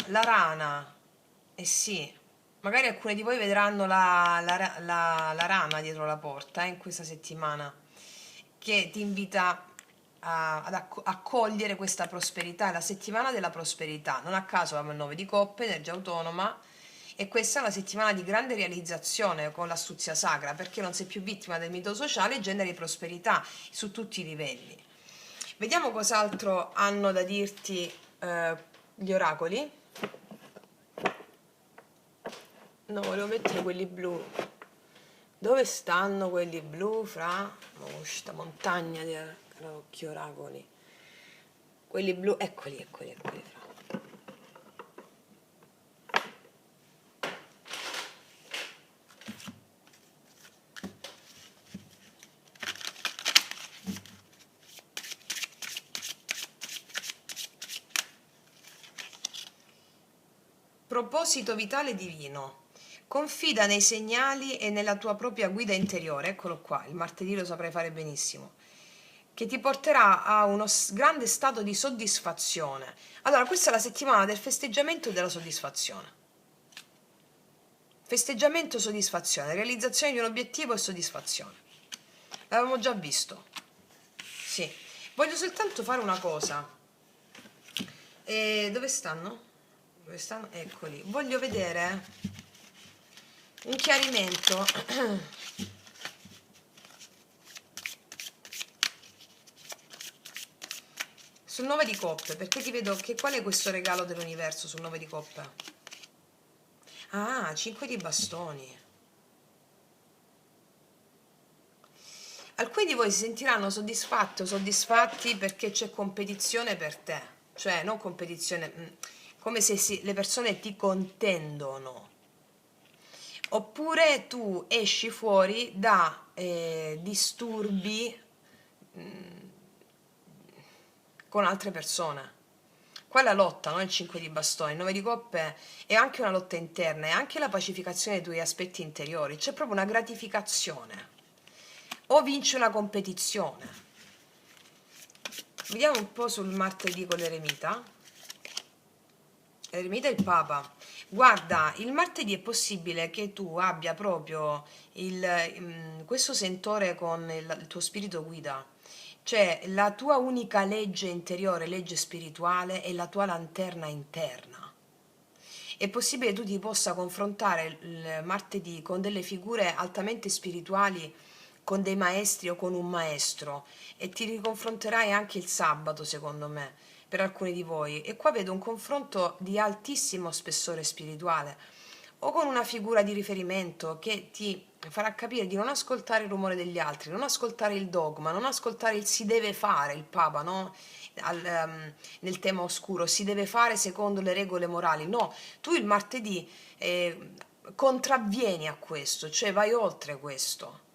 rana. Eh sì, magari alcuni di voi vedranno la rana dietro la porta in questa settimana, che ti invita a cogliere questa prosperità, è la settimana della prosperità. Non a caso abbiamo il 9 di coppe, energia autonoma, e questa è una settimana di grande realizzazione con l'astuzia sacra, perché non sei più vittima del mito sociale e generi prosperità su tutti i livelli. Vediamo cos'altro hanno da dirti gli oracoli. No, volevo mettere quelli blu. Dove stanno quelli blu fra questa montagna di occhi oracoli? Quelli blu, eccoli fra. Proposito vitale divino. Confida nei segnali e nella tua propria guida interiore, eccolo qua, il martedì lo saprai fare benissimo, che ti porterà a uno grande stato di soddisfazione. Allora, questa è la settimana del festeggiamento e della soddisfazione. Festeggiamento, soddisfazione, realizzazione di un obiettivo e soddisfazione. L'avevamo già visto. Sì. Voglio soltanto fare una cosa. Dove stanno? Dove stanno? Eccoli. Voglio vedere un chiarimento sul 9 di coppe, perché ti vedo che qual è questo regalo dell'universo sul 9 di coppe? Ah, 5 di bastoni. Alcuni di voi si sentiranno soddisfatti o soddisfatti perché c'è competizione per te, cioè non competizione, come se le persone ti contendono. Oppure tu esci fuori da disturbi con altre persone. Qua è la lotta, no? Il 5 di bastoni, il 9 di coppe è anche una lotta interna, è anche la pacificazione dei tuoi aspetti interiori, c'è proprio una gratificazione. O vinci una competizione. Vediamo un po' sul martedì con l'eremita. L'eremita e il papa. Guarda, il martedì è possibile che tu abbia proprio questo sentore con il tuo spirito guida, cioè la tua unica legge interiore, legge spirituale, è la tua lanterna interna. È possibile che tu ti possa confrontare il martedì con delle figure altamente spirituali, con dei maestri o con un maestro, e ti riconfronterai anche il sabato, secondo me, per alcuni di voi. E qua vedo un confronto di altissimo spessore spirituale, o con una figura di riferimento che ti farà capire di non ascoltare il rumore degli altri, non ascoltare il dogma, non ascoltare il si deve fare, il Papa, no? Nel tema oscuro, si deve fare secondo le regole morali. No, tu il martedì contravvieni a questo, cioè vai oltre questo.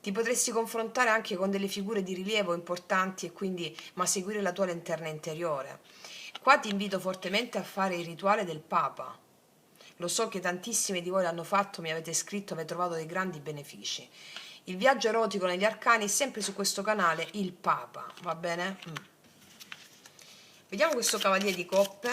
Ti potresti confrontare anche con delle figure di rilievo importanti e quindi ma seguire la tua lanterna interiore. Qua ti invito fortemente a fare il rituale del Papa. Lo so che tantissimi di voi l'hanno fatto, mi avete scritto, avete trovato dei grandi benefici. Il viaggio erotico negli arcani, sempre su questo canale, il Papa, va bene? Vediamo questo cavaliere di coppe.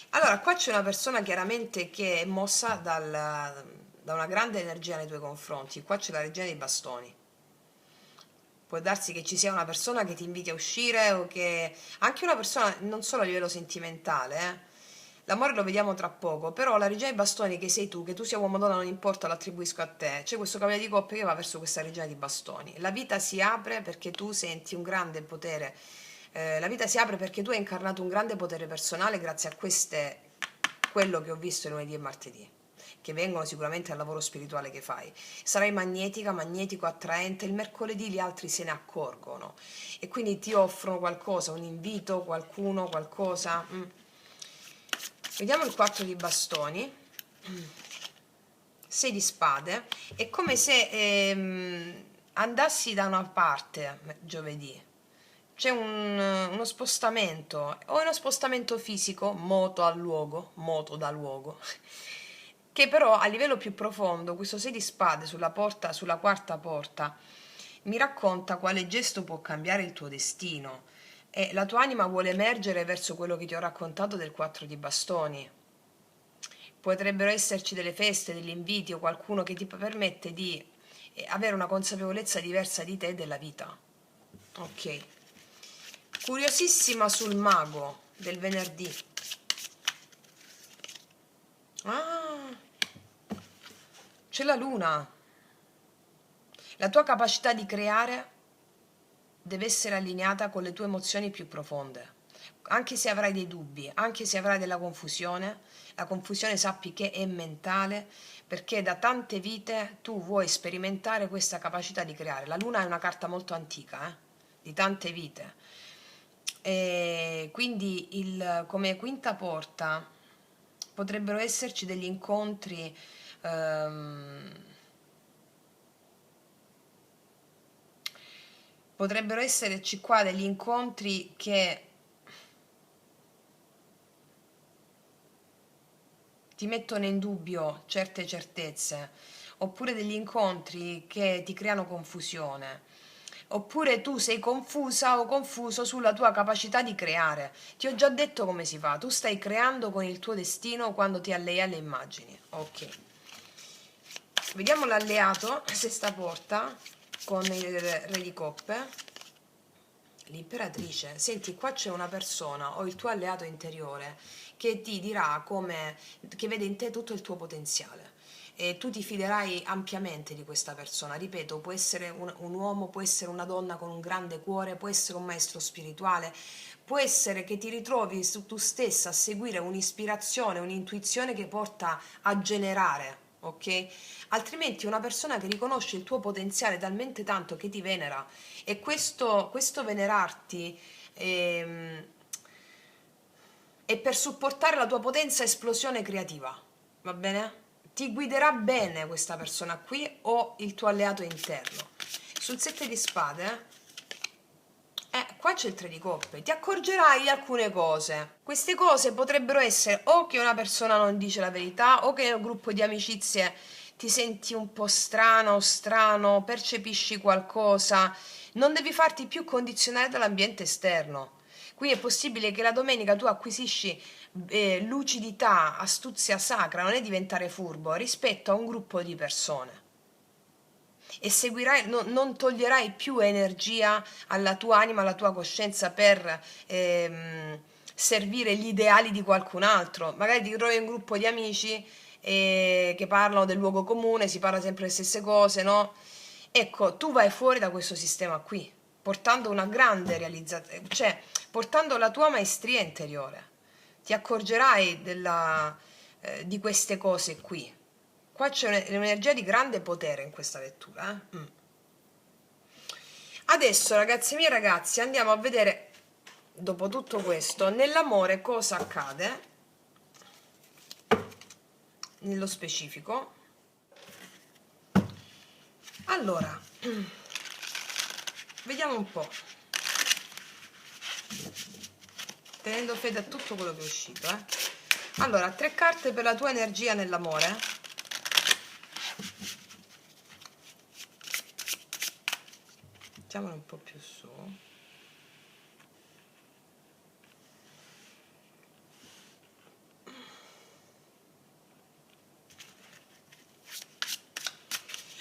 Allora, qua c'è una persona chiaramente che è mossa da una grande energia nei tuoi confronti. Qua c'è la regina dei bastoni. Può darsi che ci sia una persona che ti inviti a uscire o che... anche una persona, non solo a livello sentimentale, l'amore lo vediamo tra poco, però la regina dei bastoni che sei tu, che tu sia uomo o donna non importa, lo attribuisco a te. C'è questo cavaliere di coppe che va verso questa regina di bastoni. La vita si apre perché tu senti un grande potere. La vita si apre perché tu hai incarnato un grande potere personale grazie a quello che ho visto il lunedì e martedì, che vengono sicuramente dal lavoro spirituale che fai. Sarai magnetica, magnetico, attraente. Il mercoledì gli altri se ne accorgono e quindi ti offrono qualcosa, un invito, qualcuno, qualcosa. Vediamo il 4 di bastoni, 6 di spade. È come se andassi da una parte giovedì. C'è uno spostamento, o uno spostamento fisico, moto da luogo, che però a livello più profondo, questo 6 di spade sulla porta, sulla quarta porta, mi racconta quale gesto può cambiare il tuo destino e la tua anima vuole emergere verso quello che ti ho raccontato del 4 di bastoni. Potrebbero esserci delle feste, degli inviti o qualcuno che ti permette di avere una consapevolezza diversa di te e della vita. Ok. Curiosissima sul mago del venerdì. Ah, c'è la luna. La tua capacità di creare deve essere allineata con le tue emozioni più profonde. Anche se avrai dei dubbi, anche se avrai della confusione, la confusione sappi che è mentale, perché da tante vite tu vuoi sperimentare questa capacità di creare. La luna è una carta molto antica, di tante vite. E quindi come quinta porta potrebbero esserci degli incontri potrebbero esserci qua degli incontri che ti mettono in dubbio certe certezze, oppure degli incontri che ti creano confusione, oppure tu sei confusa o confuso sulla tua capacità di creare. Ti ho già detto come si fa, tu stai creando con il tuo destino quando ti allei alle immagini. Ok. Vediamo l'alleato, sesta porta, con il re di coppe, l'imperatrice. Senti, qua c'è una persona o il tuo alleato interiore che ti dirà che vede in te tutto il tuo potenziale e tu ti fiderai ampiamente di questa persona. Ripeto, può essere un uomo, può essere una donna con un grande cuore, può essere un maestro spirituale, può essere che ti ritrovi tu stessa a seguire un'ispirazione, un'intuizione che porta a generare. Ok? Altrimenti una persona che riconosce il tuo potenziale talmente tanto che ti venera e questo venerarti è per supportare la tua potenza esplosione creativa, va bene? Ti guiderà bene questa persona qui o il tuo alleato interno. Sul 7 di spade, qua c'è il 3 di coppe, ti accorgerai di alcune cose. Queste cose potrebbero essere o che una persona non dice la verità o che nel gruppo di amicizie ti senti un po' strano, percepisci qualcosa, non devi farti più condizionare dall'ambiente esterno. Qui è possibile che la domenica tu acquisisci lucidità, astuzia sacra, non è diventare furbo, rispetto a un gruppo di persone. E seguirai, non toglierai più energia alla tua anima, alla tua coscienza per servire gli ideali di qualcun altro. Magari ti trovi in un gruppo di amici che parlano del luogo comune, si parla sempre le stesse cose, no? Ecco, tu vai fuori da questo sistema qui, portando una grande realizzazione, cioè portando la tua maestria interiore. Ti accorgerai di queste cose qui. Qua c'è un'energia di grande potere in questa lettura. Adesso, ragazzi miei ragazzi, andiamo a vedere, dopo tutto questo, nell'amore cosa accade, nello specifico. Allora, vediamo un po', tenendo fede a tutto quello che è uscito. Allora, 3 carte per la tua energia nell'amore. Mettiamolo un po' più su.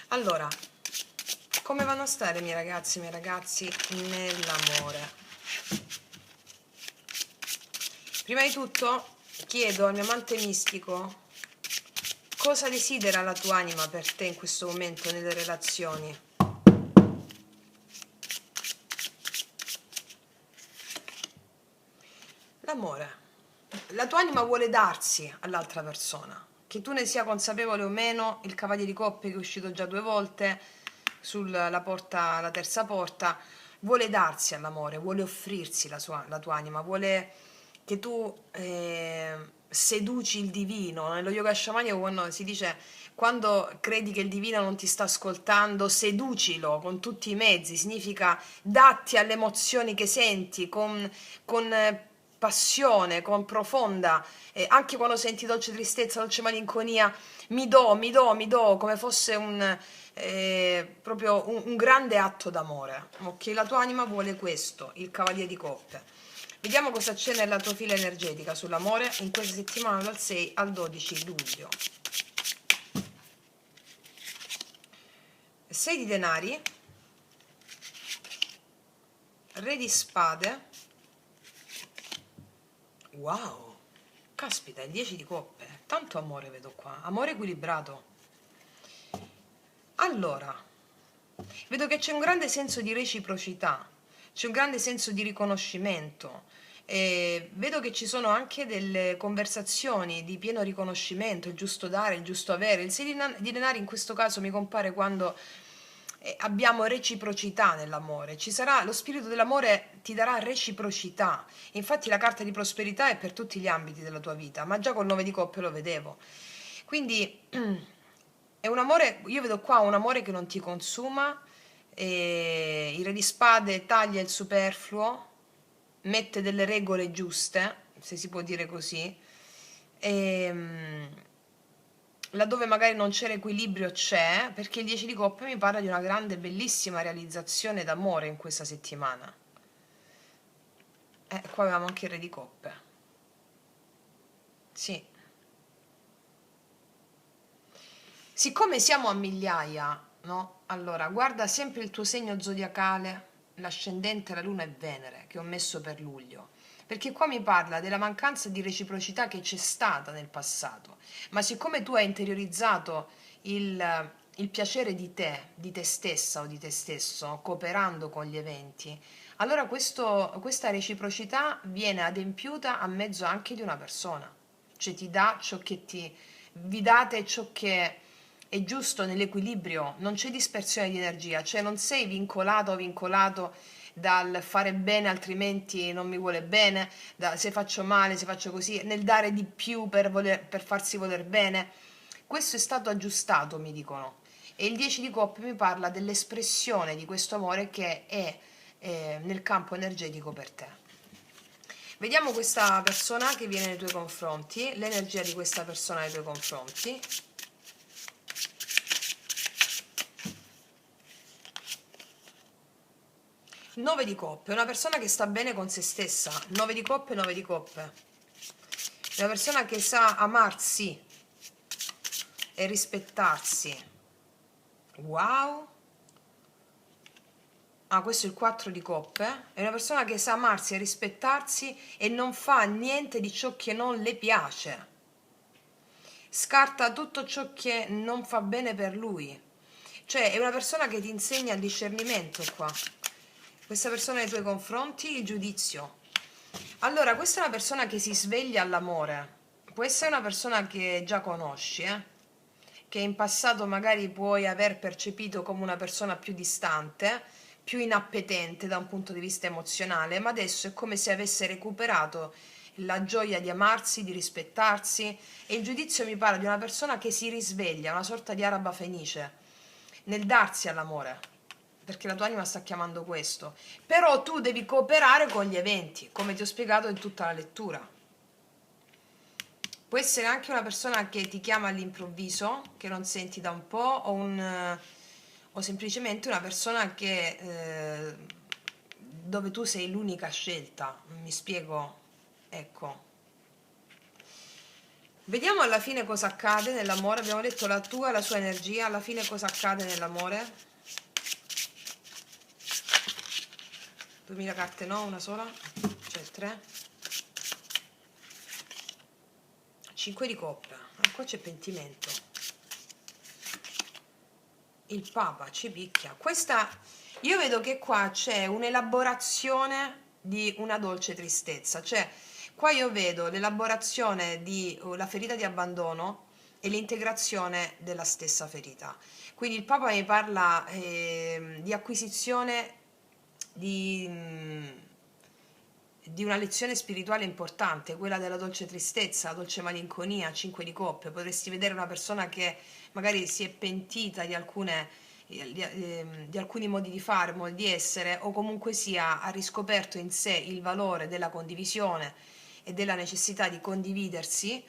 Allora, come vanno a stare i miei ragazzi nell'amore? Prima di tutto chiedo al mio amante mistico cosa desidera la tua anima per te in questo momento nelle relazioni. L'amore. La tua anima vuole darsi all'altra persona, che tu ne sia consapevole o meno. Il Cavaliere di Coppe, che è uscito già 2 volte sulla porta, la terza porta, vuole darsi all'amore, vuole offrirsi la tua anima, vuole che tu seduci il divino. Nello yoga sciamanico, quando si dice, quando credi che il divino non ti sta ascoltando, seducilo con tutti i mezzi, significa datti alle emozioni che senti con passione, con profonda, anche quando senti dolce tristezza, dolce malinconia, mi do, come fosse proprio un grande atto d'amore. Ok, la tua anima vuole questo, il Cavaliere di Coppe. Vediamo cosa c'è nella tua fila energetica sull'amore in questa settimana dal 6 al 12 luglio. 6 di denari, Re di spade, wow, caspita, il 10 di coppe, tanto amore vedo qua, amore equilibrato. Allora, vedo che c'è un grande senso di reciprocità, c'è un grande senso di riconoscimento, e vedo che ci sono anche delle conversazioni di pieno riconoscimento, il giusto dare, il giusto avere. Il 6 di denari in questo caso mi compare quando abbiamo reciprocità nell'amore. Ci sarà lo spirito dell'amore, ti darà reciprocità. Infatti la carta di prosperità è per tutti gli ambiti della tua vita, ma già col 9 di coppe lo vedevo. Quindi è un amore, io vedo qua un amore che non ti consuma, e il Re di spade taglia il superfluo, mette delle regole giuste, se si può dire così, e laddove magari non c'era equilibrio c'è, perché il 10 di coppe mi parla di una grande, bellissima realizzazione d'amore in questa settimana. Qua avevamo anche il Re di coppe. Sì. Siccome siamo a migliaia, no? Allora, guarda sempre il tuo segno zodiacale, l'ascendente, la luna e Venere, che ho messo per luglio. Perché qua mi parla della mancanza di reciprocità che c'è stata nel passato. Ma siccome tu hai interiorizzato il piacere di te stessa o di te stesso, cooperando con gli eventi, allora questa reciprocità viene adempiuta a mezzo anche di una persona. Cioè ti dà ciò che vi date ciò che è giusto nell'equilibrio, non c'è dispersione di energia, cioè non sei vincolato o vincolato dal fare bene altrimenti non mi vuole bene, se faccio male, se faccio così, nel dare di più per farsi voler bene. Questo è stato aggiustato, mi dicono. E il 10 di coppe mi parla dell'espressione di questo amore che è nel campo energetico per te. Vediamo questa persona che viene nei tuoi confronti, l'energia di questa persona nei tuoi confronti. 9 di coppe, una persona che sta bene con se stessa. 9 di coppe, 9 di coppe. Una persona che sa amarsi e rispettarsi. Wow. Questo è il 4 di coppe. È una persona che sa amarsi e rispettarsi e non fa niente di ciò che non le piace. Scarta tutto ciò che non fa bene per lui. Cioè è una persona che ti insegna il discernimento qua. Questa persona nei tuoi confronti, il giudizio. Allora, questa è una persona che si sveglia all'amore, può essere una persona che già conosci, che in passato magari puoi aver percepito come una persona più distante, più inappetente da un punto di vista emozionale, ma adesso è come se avesse recuperato la gioia di amarsi, di rispettarsi, e il giudizio mi parla di una persona che si risveglia, una sorta di araba fenice, nel darsi all'amore, perché la tua anima sta chiamando questo. Però tu devi cooperare con gli eventi, come ti ho spiegato in tutta la lettura. Può essere anche una persona che ti chiama all'improvviso, che non senti da un po', o semplicemente una persona che, dove tu sei l'unica scelta. Mi spiego? Ecco. Vediamo alla fine cosa accade nell'amore. Abbiamo detto la tua e la sua energia. Alla fine cosa accade nell'amore? 2000 carte, no? Una sola? Cioè 3. 5 di coppe. Qua c'è pentimento. Il Papa ci picchia. Questa, io vedo che qua c'è un'elaborazione di una dolce tristezza. Cioè, qua io vedo l'elaborazione di la ferita di abbandono e l'integrazione della stessa ferita. Quindi il Papa mi parla di acquisizione di una lezione spirituale importante, quella della dolce tristezza, la dolce malinconia, 5 di coppe. Potresti vedere una persona che magari si è pentita di alcuni modi di fare, modi di essere, o comunque sia ha riscoperto in sé il valore della condivisione e della necessità di condividersi,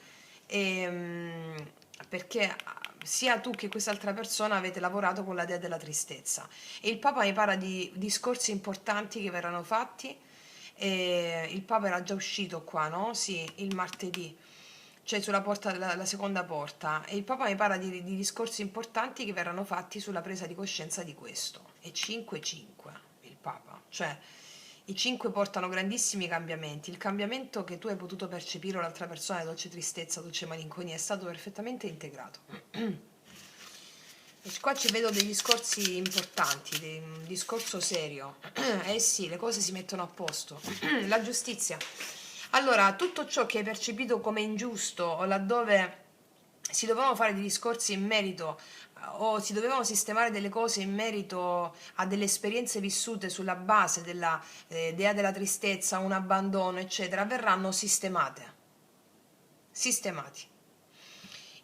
perché sia tu che quest'altra persona avete lavorato con la dea della tristezza. E il Papa mi parla di discorsi importanti che verranno fatti. Il Papa era già uscito qua, no? Sì, il martedì, cioè sulla porta, la seconda porta, e il Papa mi parla di discorsi importanti che verranno fatti sulla presa di coscienza di questo. E 5-5 il Papa, cioè i 5 portano grandissimi cambiamenti. Il cambiamento che tu hai potuto percepire o l'altra persona, dolce tristezza, dolce malinconia, è stato perfettamente integrato. E qua ci vedo degli discorsi importanti, un discorso serio. Eh sì, le cose si mettono a posto. La giustizia. Allora, tutto ciò che hai percepito come ingiusto, o laddove si dovevano fare dei discorsi in merito, o si dovevano sistemare delle cose in merito a delle esperienze vissute sulla base della dea della tristezza, un abbandono, eccetera, verranno sistemate. Sistemati.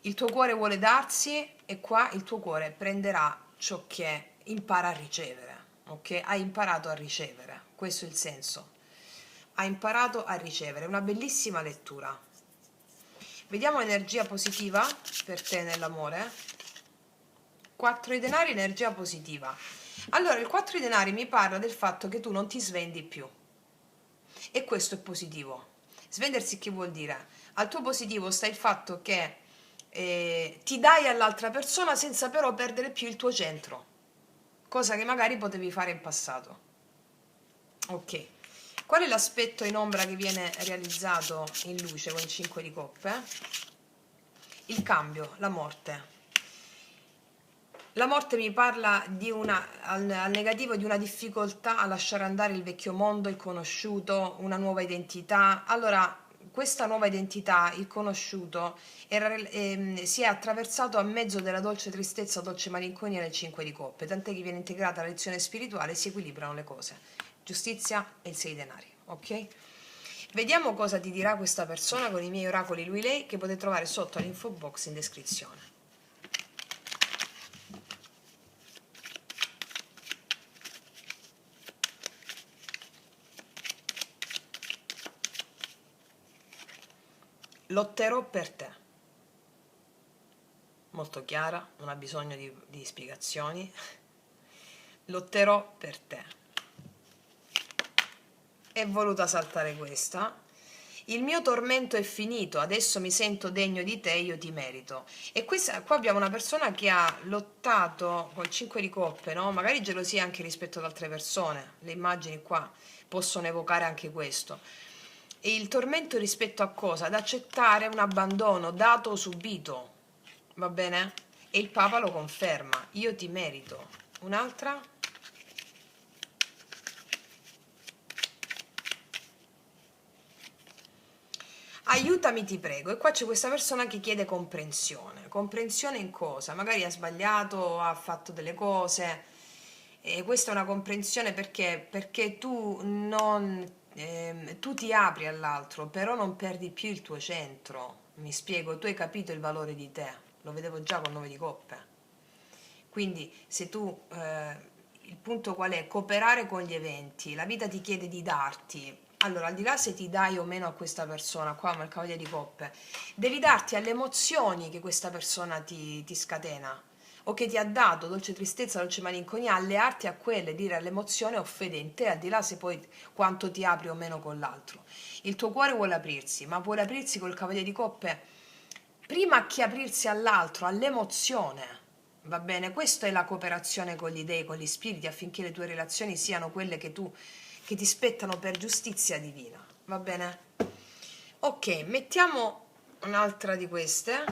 Il tuo cuore vuole darsi, e qua il tuo cuore prenderà ciò che impara a ricevere, ok? Hai imparato a ricevere, questo è il senso. Hai imparato a ricevere, una bellissima lettura. Vediamo energia positiva per te nell'amore. 4 di denari, energia positiva. Allora, il 4 di denari mi parla del fatto che tu non ti svendi più, e questo è positivo. Svendersi che vuol dire? Al tuo positivo sta il fatto che ti dai all'altra persona senza però perdere più il tuo centro, cosa che magari potevi fare in passato. Ok, qual è l'aspetto in ombra che viene realizzato in luce con il 5 di coppe? Il cambio, la morte. La morte mi parla di al negativo, di una difficoltà a lasciare andare il vecchio mondo, il conosciuto, una nuova identità. Allora, questa nuova identità, il conosciuto, si è attraversato a mezzo della dolce tristezza, dolce malinconia nel 5 di coppe, tant'è che viene integrata la lezione spirituale e si equilibrano le cose. Giustizia e il 6 denari, ok? Vediamo cosa ti dirà questa persona con i miei oracoli lui-lei, che potete trovare sotto all'info box in descrizione. Lotterò per te. Molto chiara, non ha bisogno di spiegazioni. Lotterò per te. È voluta saltare questa. Il mio tormento è finito, adesso mi sento degno di te, io ti merito. E qua abbiamo una persona che ha lottato col 5 di coppe, no? Magari gelosia anche rispetto ad altre persone. Le immagini qua possono evocare anche questo. E il tormento rispetto a cosa? Ad accettare un abbandono dato o subito, va bene? E il Papa lo conferma, io ti merito. Un'altra? Aiutami, ti prego. E qua c'è questa persona che chiede comprensione. Comprensione in cosa? Magari ha sbagliato, ha fatto delle cose. E questa è una comprensione perché tu non, tu ti apri all'altro, però non perdi più il tuo centro. Mi spiego, tu hai capito il valore di te. Lo vedevo già col 9 di coppe. Quindi se tu, il punto qual è? Cooperare con gli eventi, la vita ti chiede di darti. Allora, al di là se ti dai o meno a questa persona, qua ma il cavaliere di coppe, devi darti alle emozioni che questa persona ti scatena o che ti ha dato, dolce tristezza, dolce malinconia, allearti a quelle, dire all'emozione ho fede in te, al di là se poi quanto ti apri o meno con l'altro. Il tuo cuore vuole aprirsi, ma vuole aprirsi col cavaliere di coppe prima che aprirsi all'altro, all'emozione. Va bene? Questa è la cooperazione con gli dei, con gli spiriti, affinché le tue relazioni siano quelle che ti spettano per giustizia divina. Va bene? Ok, mettiamo un'altra di queste.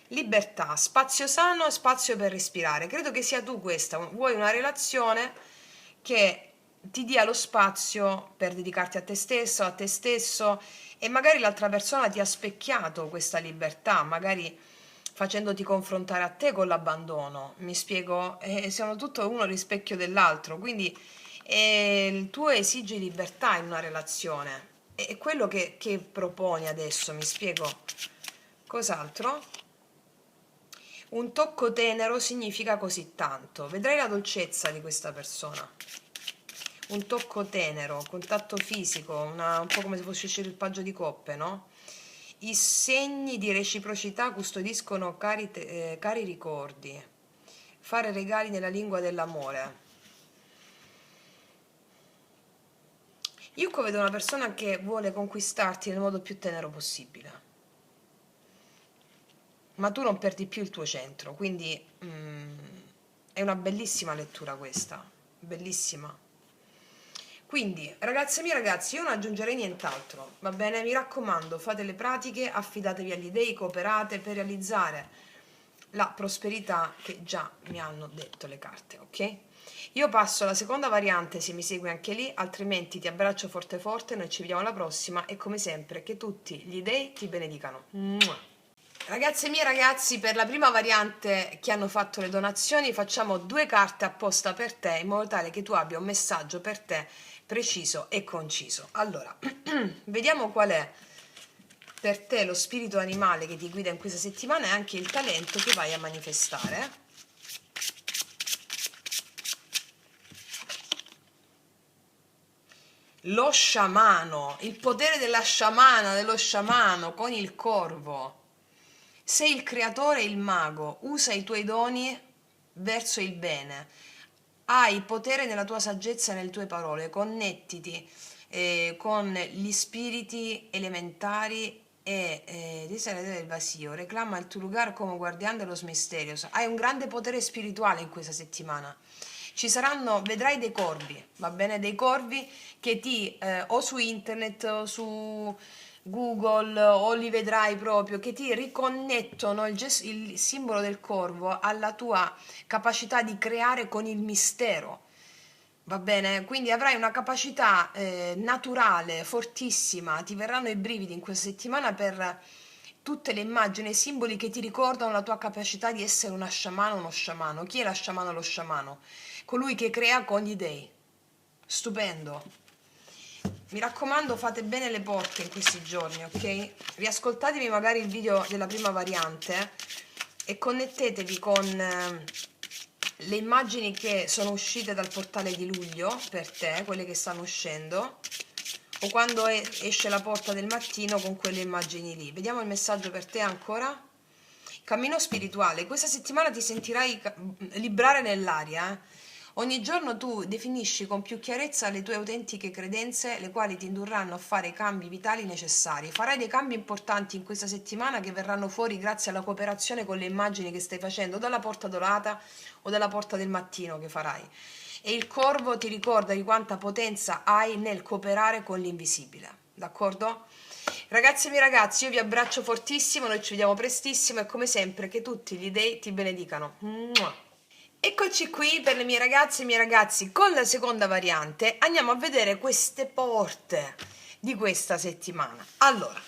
Libertà, spazio sano, spazio per respirare. Credo che sia tu questa. Vuoi una relazione che ti dia lo spazio per dedicarti a te stesso, a te stesso, e magari l'altra persona ti ha specchiato questa libertà, magari facendoti confrontare a te con l'abbandono. Mi spiego? Siamo tutto uno rispecchio dell'altro, quindi il tuo esige libertà in una relazione. È quello che proponi adesso, mi spiego? Cos'altro? Un tocco tenero significa così tanto. Vedrai la dolcezza di questa persona. Un tocco tenero, contatto fisico, un po' come se fosse uscito il paggio di coppe, no? I segni di reciprocità custodiscono cari ricordi. Fare regali nella lingua dell'amore. Io qua vedo una persona che vuole conquistarti nel modo più tenero possibile. Ma tu non perdi più il tuo centro, quindi è una bellissima lettura questa, bellissima. Quindi, ragazze mie, ragazzi, io non aggiungerei nient'altro, va bene? Mi raccomando, fate le pratiche, affidatevi agli dei, cooperate per realizzare la prosperità che già mi hanno detto le carte, ok? Io passo alla seconda variante se mi segui anche lì, altrimenti ti abbraccio forte forte, noi ci vediamo alla prossima e come sempre che tutti gli dei ti benedicano. Mua. Ragazze mie, ragazzi, per la prima variante che hanno fatto le donazioni facciamo 2 carte apposta per te in modo tale che tu abbia un messaggio per te preciso e conciso. Allora, vediamo qual è per te lo spirito animale che ti guida in questa settimana e anche il talento che vai a manifestare. Lo sciamano, il potere della sciamana, dello sciamano con il corvo. Sei il creatore e il mago, usa i tuoi doni verso il bene. Hai potere nella tua saggezza e nelle tue parole, connettiti con gli spiriti elementari e discernere del vacío, reclama il tuo lugar come guardián de los misterios. Hai un grande potere spirituale in questa settimana. Ci saranno, vedrai dei corvi, va bene? Dei corvi che o su internet o su Google o li vedrai proprio, che ti riconnettono il simbolo del corvo alla tua capacità di creare con il mistero. Va bene? Quindi avrai una capacità naturale, fortissima, ti verranno i brividi in questa settimana per tutte le immagini e i simboli che ti ricordano la tua capacità di essere una sciamana o uno sciamano. Chi è la sciamana o lo sciamano? Colui che crea con gli dei. Stupendo. Mi raccomando, fate bene le porte in questi giorni, ok? Riascoltatevi magari il video della prima variante e connettetevi con le immagini che sono uscite dal portale di luglio per te, quelle che stanno uscendo, o quando esce la porta del mattino con quelle immagini lì. Vediamo il messaggio per te ancora. Cammino spirituale. Questa settimana ti sentirai librare nell'aria, Ogni giorno tu definisci con più chiarezza le tue autentiche credenze, le quali ti indurranno a fare i cambi vitali necessari. Farai dei cambi importanti in questa settimana che verranno fuori grazie alla cooperazione con le immagini che stai facendo, dalla porta dorata o dalla porta del mattino che farai. E il corvo ti ricorda di quanta potenza hai nel cooperare con l'invisibile. D'accordo? Ragazzi e miei ragazzi, io vi abbraccio fortissimo, noi ci vediamo prestissimo e come sempre che tutti gli dei ti benedicano. Mua. Eccoci qui per le mie ragazze e i miei ragazzi con la seconda variante. Andiamo a vedere queste porte di questa settimana. Allora,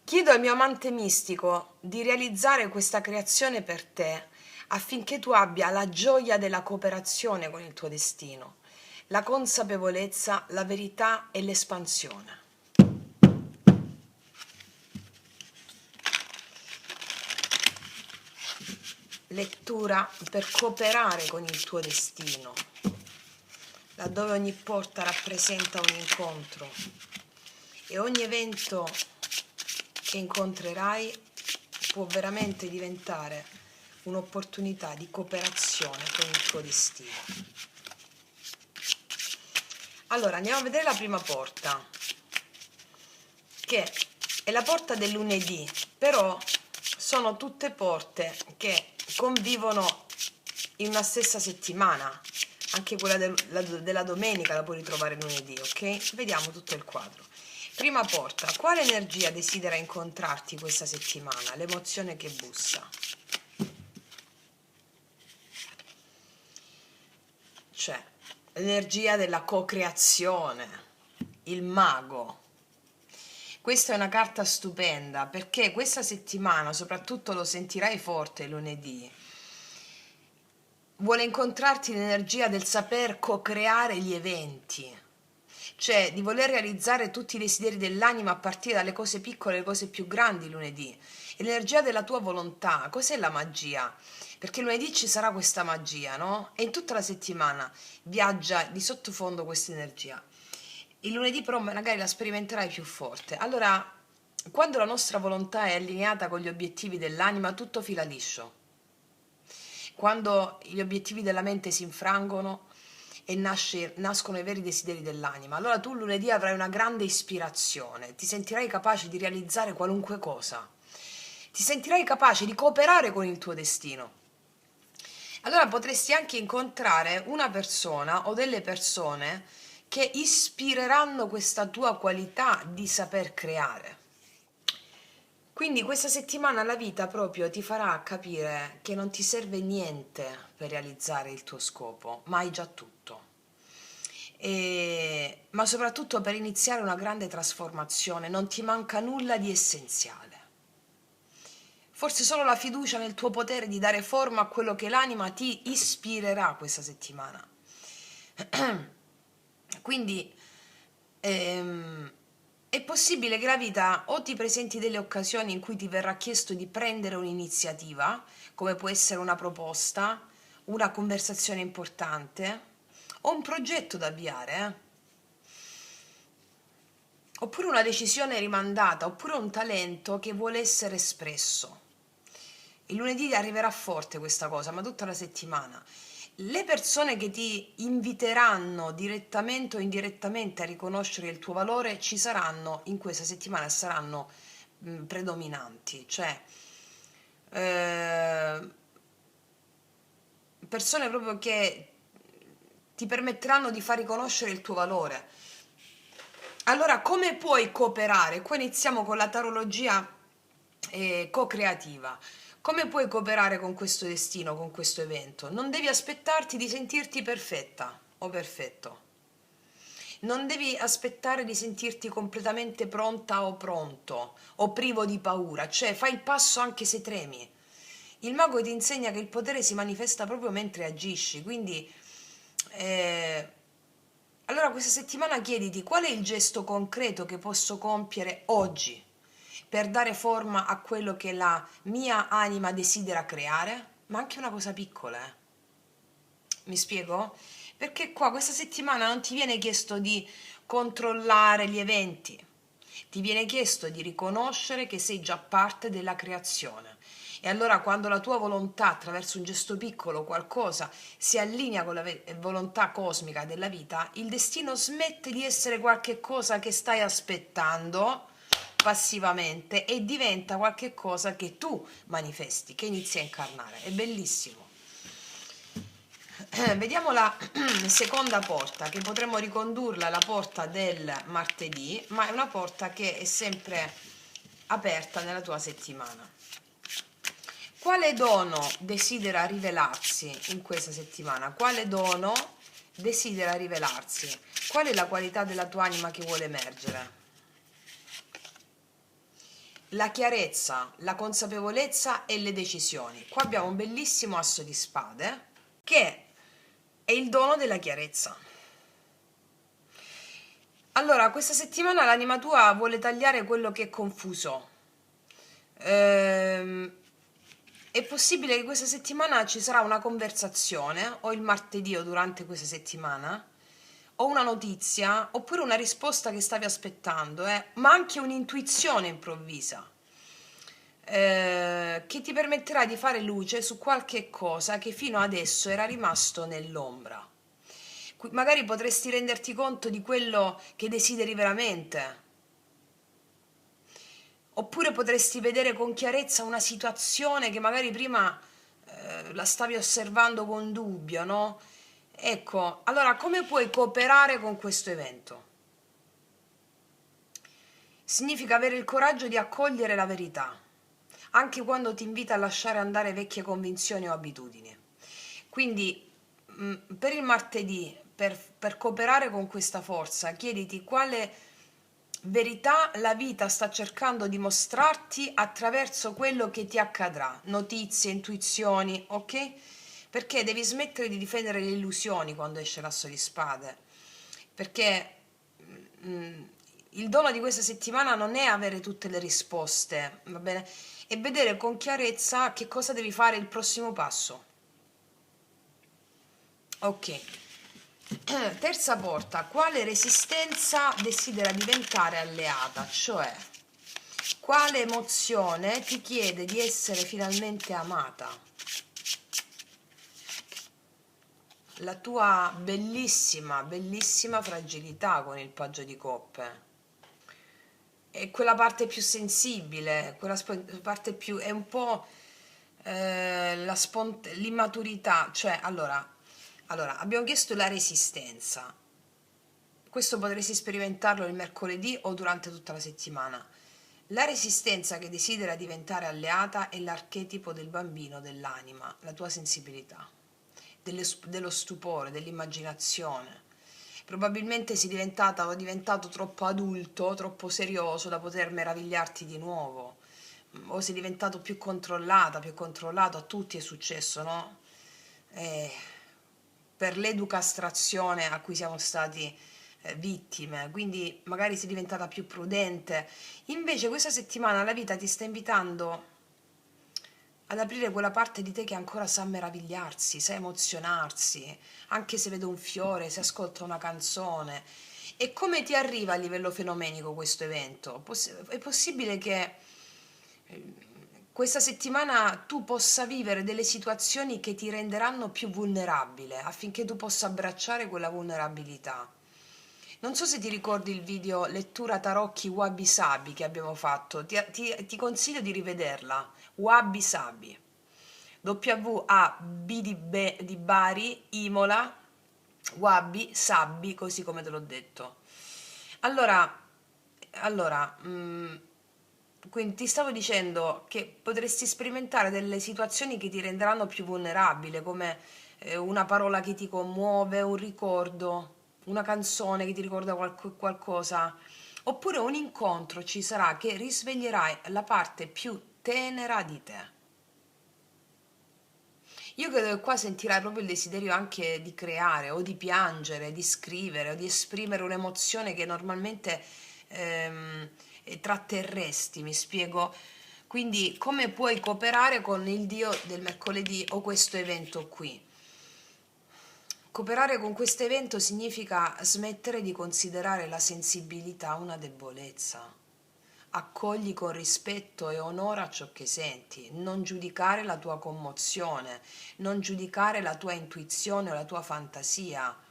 chiedo al mio amante mistico di realizzare questa creazione per te affinché tu abbia la gioia della cooperazione con il tuo destino, la consapevolezza, la verità e l'espansione. Lettura per cooperare con il tuo destino, laddove ogni porta rappresenta un incontro e ogni evento che incontrerai può veramente diventare un'opportunità di cooperazione con il tuo destino. Allora, andiamo a vedere la prima porta, che è la porta del lunedì, però sono tutte porte che convivono in una stessa settimana. Anche quella della domenica la puoi ritrovare lunedì, ok? Vediamo tutto il quadro. Prima porta, quale energia desidera incontrarti questa settimana? L'emozione che bussa. C'è l'energia della co-creazione, il mago. Questa è una carta stupenda perché questa settimana, soprattutto lo sentirai forte lunedì, vuole incontrarti l'energia del saper co-creare gli eventi, cioè di voler realizzare tutti i desideri dell'anima a partire dalle cose piccole alle cose più grandi lunedì. L'energia della tua volontà, cos'è la magia? Perché lunedì ci sarà questa magia, no? E in tutta la settimana viaggia di sottofondo questa energia. Il lunedì però magari la sperimenterai più forte. Allora, quando la nostra volontà è allineata con gli obiettivi dell'anima, tutto fila liscio. Quando gli obiettivi della mente si infrangono e nascono i veri desideri dell'anima, allora tu lunedì avrai una grande ispirazione, ti sentirai capace di realizzare qualunque cosa, ti sentirai capace di cooperare con il tuo destino. Allora potresti anche incontrare una persona o delle persone che ispireranno questa tua qualità di saper creare. Quindi questa settimana la vita proprio ti farà capire che non ti serve niente per realizzare il tuo scopo, ma hai già tutto. Ma soprattutto per iniziare una grande trasformazione non ti manca nulla di essenziale. Forse solo la fiducia nel tuo potere di dare forma a quello che l'anima ti ispirerà questa settimana. Quindi è possibile che la vita o ti presenti delle occasioni in cui ti verrà chiesto di prendere un'iniziativa, come può essere una proposta, una conversazione importante o un progetto da avviare, oppure una decisione rimandata, oppure un talento che vuole essere espresso. Il lunedì arriverà forte questa cosa, ma tutta la settimana. Le persone che ti inviteranno direttamente o indirettamente a riconoscere il tuo valore ci saranno in questa settimana, saranno predominanti, cioè persone proprio che ti permetteranno di far riconoscere il tuo valore. Allora, come puoi cooperare? Qua iniziamo con la tarologia co-creativa. Come puoi cooperare con questo destino, con questo evento? Non devi aspettarti di sentirti perfetta o perfetto. Non devi aspettare di sentirti completamente pronta o pronto o privo di paura, cioè fai il passo anche se tremi. Il mago ti insegna che il potere si manifesta proprio mentre agisci, quindi allora questa settimana chiediti qual è il gesto concreto che posso compiere oggi per dare forma a quello che la mia anima desidera creare, ma anche una cosa piccola, Mi spiego? Perché qua questa settimana non ti viene chiesto di controllare gli eventi, ti viene chiesto di riconoscere che sei già parte della creazione. E allora quando la tua volontà attraverso un gesto piccolo, qualcosa, si allinea con la volontà cosmica della vita, il destino smette di essere qualche cosa che stai aspettando passivamente e diventa qualche cosa che tu manifesti, che inizi a incarnare. È bellissimo. Vediamo la seconda porta, che potremmo ricondurla alla porta del martedì, ma è una porta che è sempre aperta nella tua settimana. Quale dono desidera rivelarsi in questa settimana? Quale dono desidera rivelarsi? Qual è la qualità della tua anima che vuole emergere? La chiarezza, la consapevolezza e le decisioni. Qua abbiamo un bellissimo asso di spade che è il dono della chiarezza. Allora, questa settimana l'anima tua vuole tagliare quello che è confuso. È possibile che questa settimana ci sarà una conversazione, o il martedì o durante questa settimana, o una notizia, oppure una risposta che stavi aspettando, ma anche un'intuizione improvvisa, che ti permetterà di fare luce su qualche cosa che fino adesso era rimasto nell'ombra. Magari potresti renderti conto di quello che desideri veramente, oppure potresti vedere con chiarezza una situazione che magari prima la stavi osservando con dubbio, no? Ecco, allora come puoi cooperare con questo evento? Significa avere il coraggio di accogliere la verità, anche quando ti invita a lasciare andare vecchie convinzioni o abitudini. Quindi per il martedì, per cooperare con questa forza, chiediti quale verità la vita sta cercando di mostrarti attraverso quello che ti accadrà, notizie, intuizioni, ok? Perché devi smettere di difendere le illusioni quando esce l'asso di spade, perché il dono di questa settimana non è avere tutte le risposte, va bene? È vedere con chiarezza che cosa devi fare il prossimo passo. Ok. Terza porta, quale resistenza desidera diventare alleata? Cioè, quale emozione ti chiede di essere finalmente amata? La tua bellissima, bellissima fragilità con il paggio di coppe. È quella parte più sensibile, quella parte più, è un po' l'immaturità, cioè allora abbiamo chiesto la resistenza, questo potresti sperimentarlo il mercoledì o durante tutta la settimana. La resistenza che desidera diventare alleata è l'archetipo del bambino, dell'anima, la tua sensibilità, dello stupore, dell'immaginazione. Probabilmente sei diventata o diventato troppo adulto, troppo serioso da poter meravigliarti di nuovo, o sei diventato più controllata, più controllato, a tutti è successo, no? Per l'educastrazione a cui siamo stati vittime, quindi magari sei diventata più prudente. Invece questa settimana la vita ti sta invitando ad aprire quella parte di te che ancora sa meravigliarsi, sa emozionarsi, anche se vede un fiore, se ascolta una canzone. E come ti arriva a livello fenomenico questo evento? È possibile che questa settimana tu possa vivere delle situazioni che ti renderanno più vulnerabile, affinché tu possa abbracciare quella vulnerabilità. Non so se ti ricordi il video lettura tarocchi Wabi Sabi che abbiamo fatto, ti consiglio di rivederla. Wabi Sabi, W-A-B di Bari, Imola, Wabi Sabi, così come te l'ho detto. Allora, quindi ti stavo dicendo che potresti sperimentare delle situazioni che ti renderanno più vulnerabile, come una parola che ti commuove, un ricordo, una canzone che ti ricorda qualcosa, oppure un incontro ci sarà che risveglierai la parte più tenera di te. Io credo che qua sentirai proprio il desiderio anche di creare o di piangere, di scrivere o di esprimere un'emozione che normalmente tratterresti, mi spiego. Quindi come puoi cooperare con il Dio del mercoledì o questo evento qui? Cooperare con questo evento significa smettere di considerare la sensibilità una debolezza. Accogli con rispetto e onora ciò che senti, non giudicare la tua commozione, non giudicare la tua intuizione o la tua fantasia.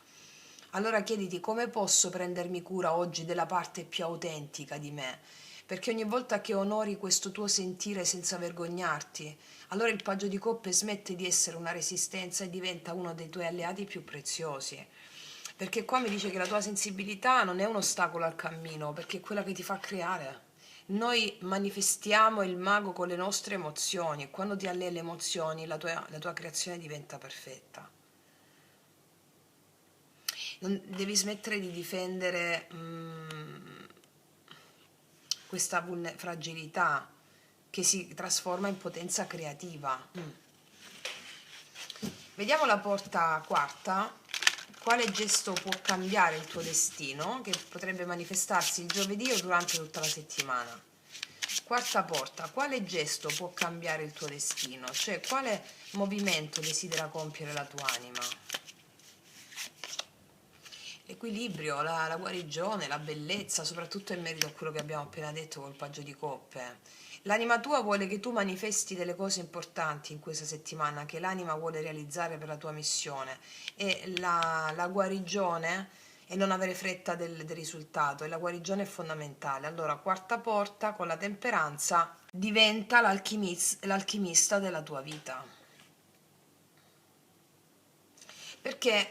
Allora chiediti come posso prendermi cura oggi della parte più autentica di me, perché ogni volta che onori questo tuo sentire senza vergognarti, allora il paggio di coppe smette di essere una resistenza e diventa uno dei tuoi alleati più preziosi. Perché qua mi dice che la tua sensibilità non è un ostacolo al cammino, perché è quella che ti fa creare. Noi manifestiamo il mago con le nostre emozioni. Quando ti alleni le emozioni, la tua creazione diventa perfetta. Devi smettere di difendere questa fragilità che si trasforma in potenza creativa. Vediamo la porta quarta. Quale gesto può cambiare il tuo destino, che potrebbe manifestarsi il giovedì o durante tutta la settimana? Quarta porta, quale gesto può cambiare il tuo destino? Cioè, quale movimento desidera compiere la tua anima? L'equilibrio, la guarigione, la bellezza, soprattutto in merito a quello che abbiamo appena detto col paggio di coppe. L'anima tua vuole che tu manifesti delle cose importanti in questa settimana, che l'anima vuole realizzare per la tua missione, e la guarigione e non avere fretta del risultato, e la guarigione è fondamentale. Allora, quarta porta, con la temperanza, diventa l'alchimista della tua vita. Perché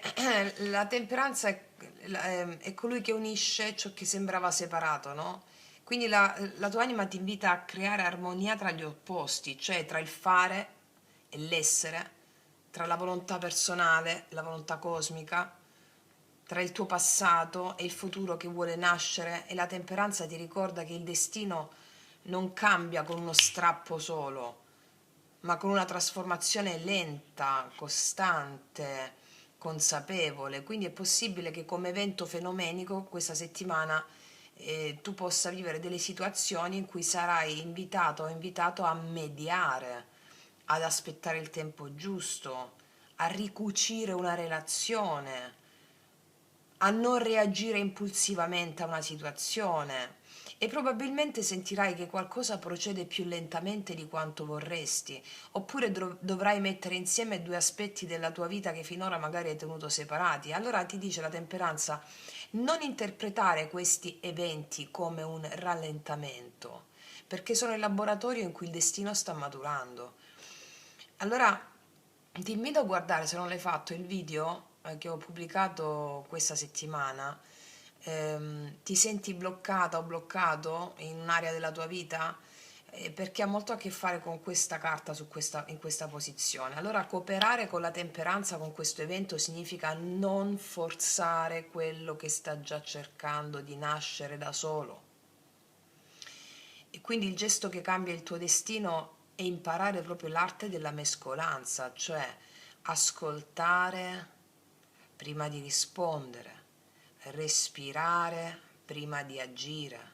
la temperanza è colui che unisce ciò che sembrava separato, no? Quindi la tua anima ti invita a creare armonia tra gli opposti, cioè tra il fare e l'essere, tra la volontà personale e la volontà cosmica, tra il tuo passato e il futuro che vuole nascere, e la temperanza ti ricorda che il destino non cambia con uno strappo solo, ma con una trasformazione lenta, costante, consapevole. Quindi è possibile che come evento fenomenico questa settimana tu possa vivere delle situazioni in cui sarai invitato o invitato a mediare, ad aspettare il tempo giusto, a ricucire una relazione, a non reagire impulsivamente a una situazione, e probabilmente sentirai che qualcosa procede più lentamente di quanto vorresti, oppure dovrai mettere insieme due aspetti della tua vita che finora magari hai tenuto separati. Allora ti dice la temperanza: non interpretare questi eventi come un rallentamento, perché sono il laboratorio in cui il destino sta maturando. Allora ti invito a guardare, se non l'hai fatto, il video che ho pubblicato questa settimana. Ti senti bloccata o bloccato in un'area della tua vita? Perché ha molto a che fare con questa carta in questa posizione. Allora, cooperare con la temperanza con questo evento significa non forzare quello che sta già cercando di nascere da solo. E quindi il gesto che cambia il tuo destino è imparare proprio l'arte della mescolanza, cioè ascoltare prima di rispondere, respirare prima di agire.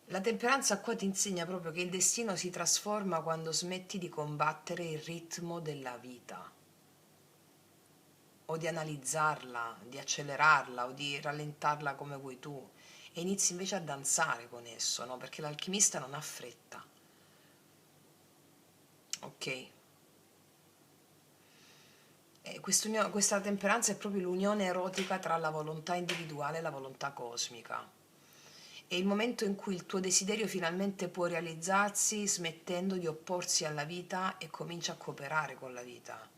La temperanza qua ti insegna proprio che il destino si trasforma quando smetti di combattere il ritmo della vita, o di analizzarla, di accelerarla o di rallentarla come vuoi tu, e inizi invece a danzare con esso, no? Perché l'alchimista non ha fretta. Ok? Questa temperanza è proprio l'unione erotica tra la volontà individuale e la volontà cosmica. È il momento in cui il tuo desiderio finalmente può realizzarsi, smettendo di opporsi alla vita e comincia a cooperare con la vita.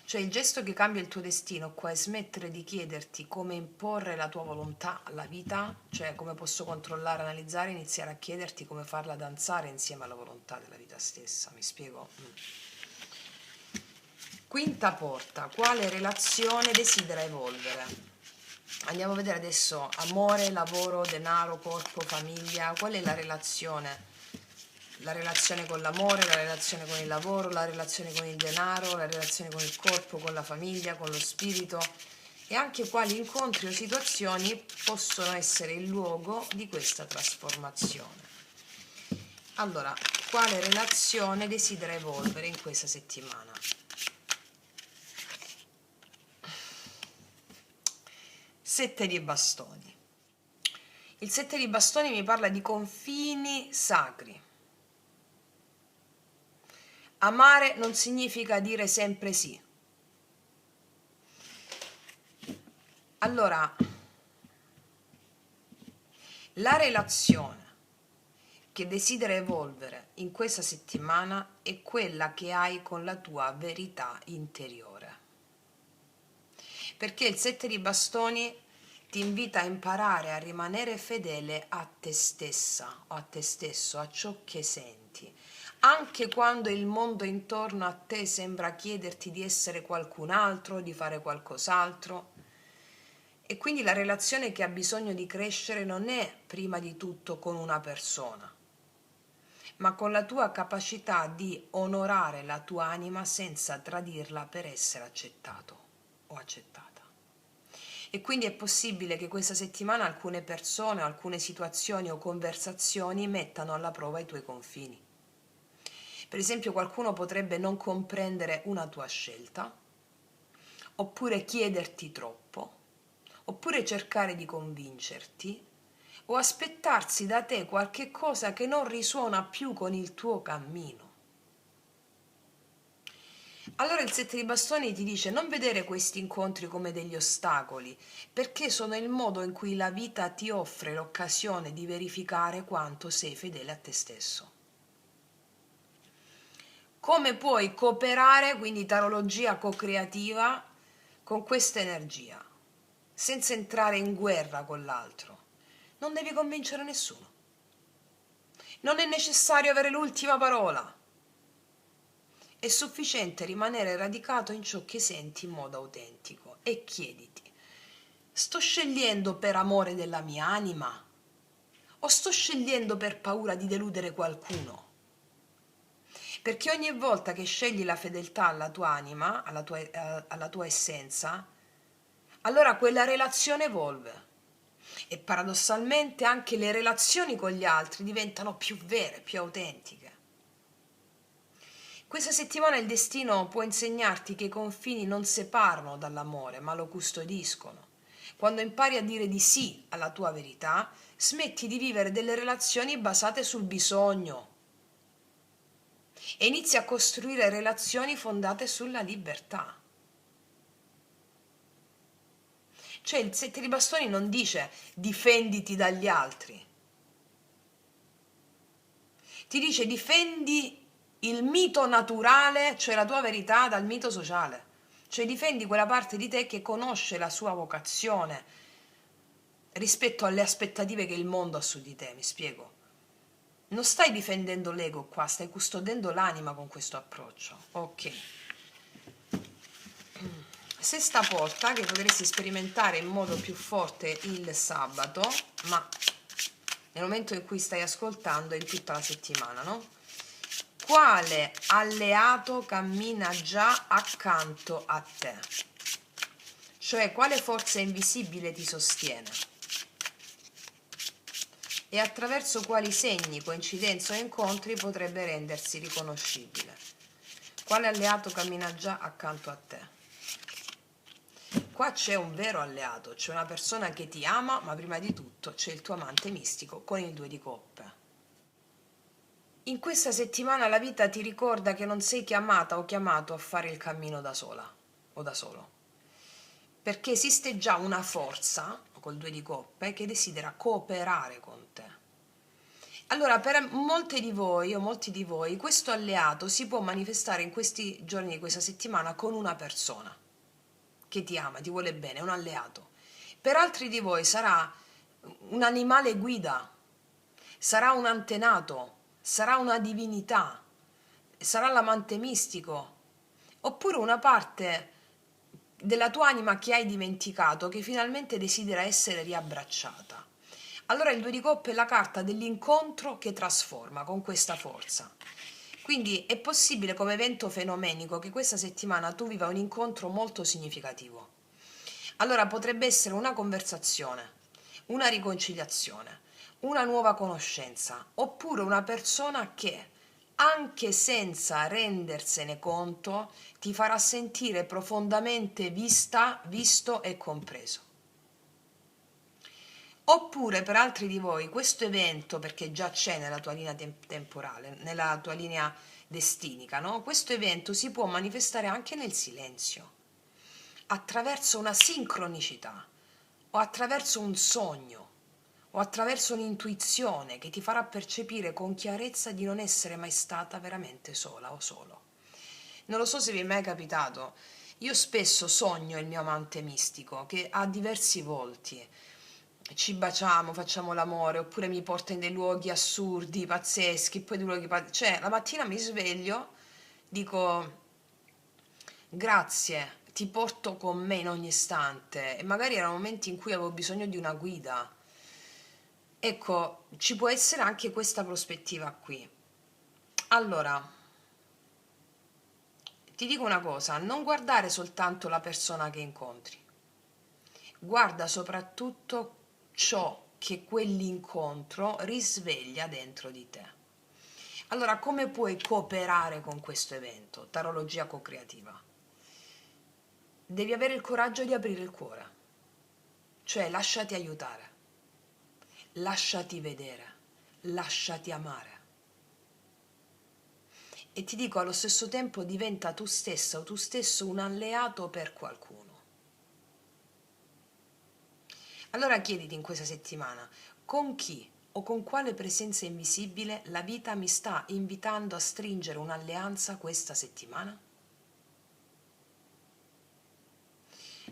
Cioè, il gesto che cambia il tuo destino qua è smettere di chiederti come imporre la tua volontà alla vita, cioè come posso controllare, analizzare, iniziare a chiederti come farla danzare insieme alla volontà della vita stessa. Mi spiego? Quinta porta, quale relazione desidera evolvere? Andiamo a vedere adesso amore, lavoro, denaro, corpo, famiglia. Qual è la relazione? La relazione con l'amore, la relazione con il lavoro, la relazione con il denaro, la relazione con il corpo, con la famiglia, con lo spirito, e anche quali incontri o situazioni possono essere il luogo di questa trasformazione. Allora, quale relazione desidera evolvere in questa settimana? Sette di bastoni. Il sette di bastoni mi parla di confini sacri. Amare non significa dire sempre sì. Allora, la relazione che desidera evolvere in questa settimana è quella che hai con la tua verità interiore. perché il 7 di bastoni ti invita a imparare a rimanere fedele a te stessa o a te stesso, a ciò che senti, anche quando il mondo intorno a te sembra chiederti di essere qualcun altro, di fare qualcos'altro. E quindi la relazione che ha bisogno di crescere non è prima di tutto con una persona, ma con la tua capacità di onorare la tua anima senza tradirla per essere accettato o accettata. E quindi è possibile che questa settimana alcune persone, alcune situazioni o conversazioni mettano alla prova i tuoi confini. Per esempio, qualcuno potrebbe non comprendere una tua scelta, oppure chiederti troppo, oppure cercare di convincerti, o aspettarsi da te qualche cosa che non risuona più con il tuo cammino. Allora il 7 di bastoni ti dice: non vedere questi incontri come degli ostacoli, perché sono il modo in cui la vita ti offre l'occasione di verificare quanto sei fedele a te stesso. Come puoi cooperare, quindi tarologia co-creativa, con questa energia, senza entrare in guerra con l'altro. Non devi convincere nessuno. Non è necessario avere l'ultima parola. È sufficiente rimanere radicato in ciò che senti in modo autentico e chiediti: sto scegliendo per amore della mia anima o sto scegliendo per paura di deludere qualcuno? Perché ogni volta che scegli la fedeltà alla tua anima, alla tua essenza, allora quella relazione evolve e paradossalmente anche le relazioni con gli altri diventano più vere, più autentiche. Questa settimana il destino può insegnarti che i confini non separano dall'amore, ma lo custodiscono. Quando impari a dire di sì alla tua verità, smetti di vivere delle relazioni basate sul bisogno e inizi a costruire relazioni fondate sulla libertà. Cioè il 7 di bastoni non dice difenditi dagli altri, ti dice difendi il mito naturale, cioè la tua verità, dal mito sociale. Cioè difendi quella parte di te che conosce la sua vocazione rispetto alle aspettative che il mondo ha su di te, mi spiego. Non stai difendendo l'ego qua, stai custodendo l'anima con questo approccio. Ok. Sesta porta che potresti sperimentare in modo più forte il sabato, ma nel momento in cui stai ascoltando in tutta la settimana, no? Quale alleato cammina già accanto a te? Cioè, quale forza invisibile ti sostiene? E attraverso quali segni, coincidenze o incontri potrebbe rendersi riconoscibile? Quale alleato cammina già accanto a te? Qua c'è un vero alleato, c'è una persona che ti ama, ma prima di tutto c'è il tuo amante mistico con il 2 di coppe. In questa settimana la vita ti ricorda che non sei chiamata o chiamato a fare il cammino da sola o da solo, perché esiste già una forza, col 2 di coppe, che desidera cooperare con te. Allora, per molti di voi, questo alleato si può manifestare in questi giorni di questa settimana con una persona che ti ama, ti vuole bene, un alleato. Per altri di voi sarà un animale guida, sarà un antenato, sarà una divinità, sarà l'amante mistico, oppure una parte della tua anima che hai dimenticato, che finalmente desidera essere riabbracciata. Allora il 2 di coppe è la carta dell'incontro che trasforma con questa forza. Quindi è possibile come evento fenomenico che questa settimana tu viva un incontro molto significativo. Allora potrebbe essere una conversazione, una riconciliazione, una nuova conoscenza, oppure una persona che, anche senza rendersene conto, ti farà sentire profondamente vista, visto e compreso. Oppure per altri di voi questo evento, perché già c'è nella tua linea temporale, nella tua linea destinica, no? Questo evento si può manifestare anche nel silenzio, attraverso una sincronicità, o attraverso un sogno, o attraverso un'intuizione che ti farà percepire con chiarezza di non essere mai stata veramente sola o solo. Non lo so se vi è mai capitato, Io spesso sogno il mio amante mistico che ha diversi volti. Ci baciamo, facciamo l'amore, oppure mi porta in dei luoghi assurdi, pazzeschi, poi dei luoghi cioè, la mattina mi sveglio, dico grazie, ti porto con me in ogni istante, e magari erano momenti in cui avevo bisogno di una guida. Ecco, ci può essere anche questa prospettiva qui. Allora, ti dico una cosa, non guardare soltanto la persona che incontri, guarda soprattutto ciò che quell'incontro risveglia dentro di te. Allora, come puoi cooperare con questo evento? Tarologia co-creativa. Devi avere il coraggio di aprire il cuore, cioè lasciati aiutare, lasciati vedere, lasciati amare. E ti dico, allo stesso tempo diventa tu stessa o tu stesso un alleato per qualcuno. Allora chiediti in questa settimana, con chi o con quale presenza invisibile la vita mi sta invitando a stringere un'alleanza questa settimana?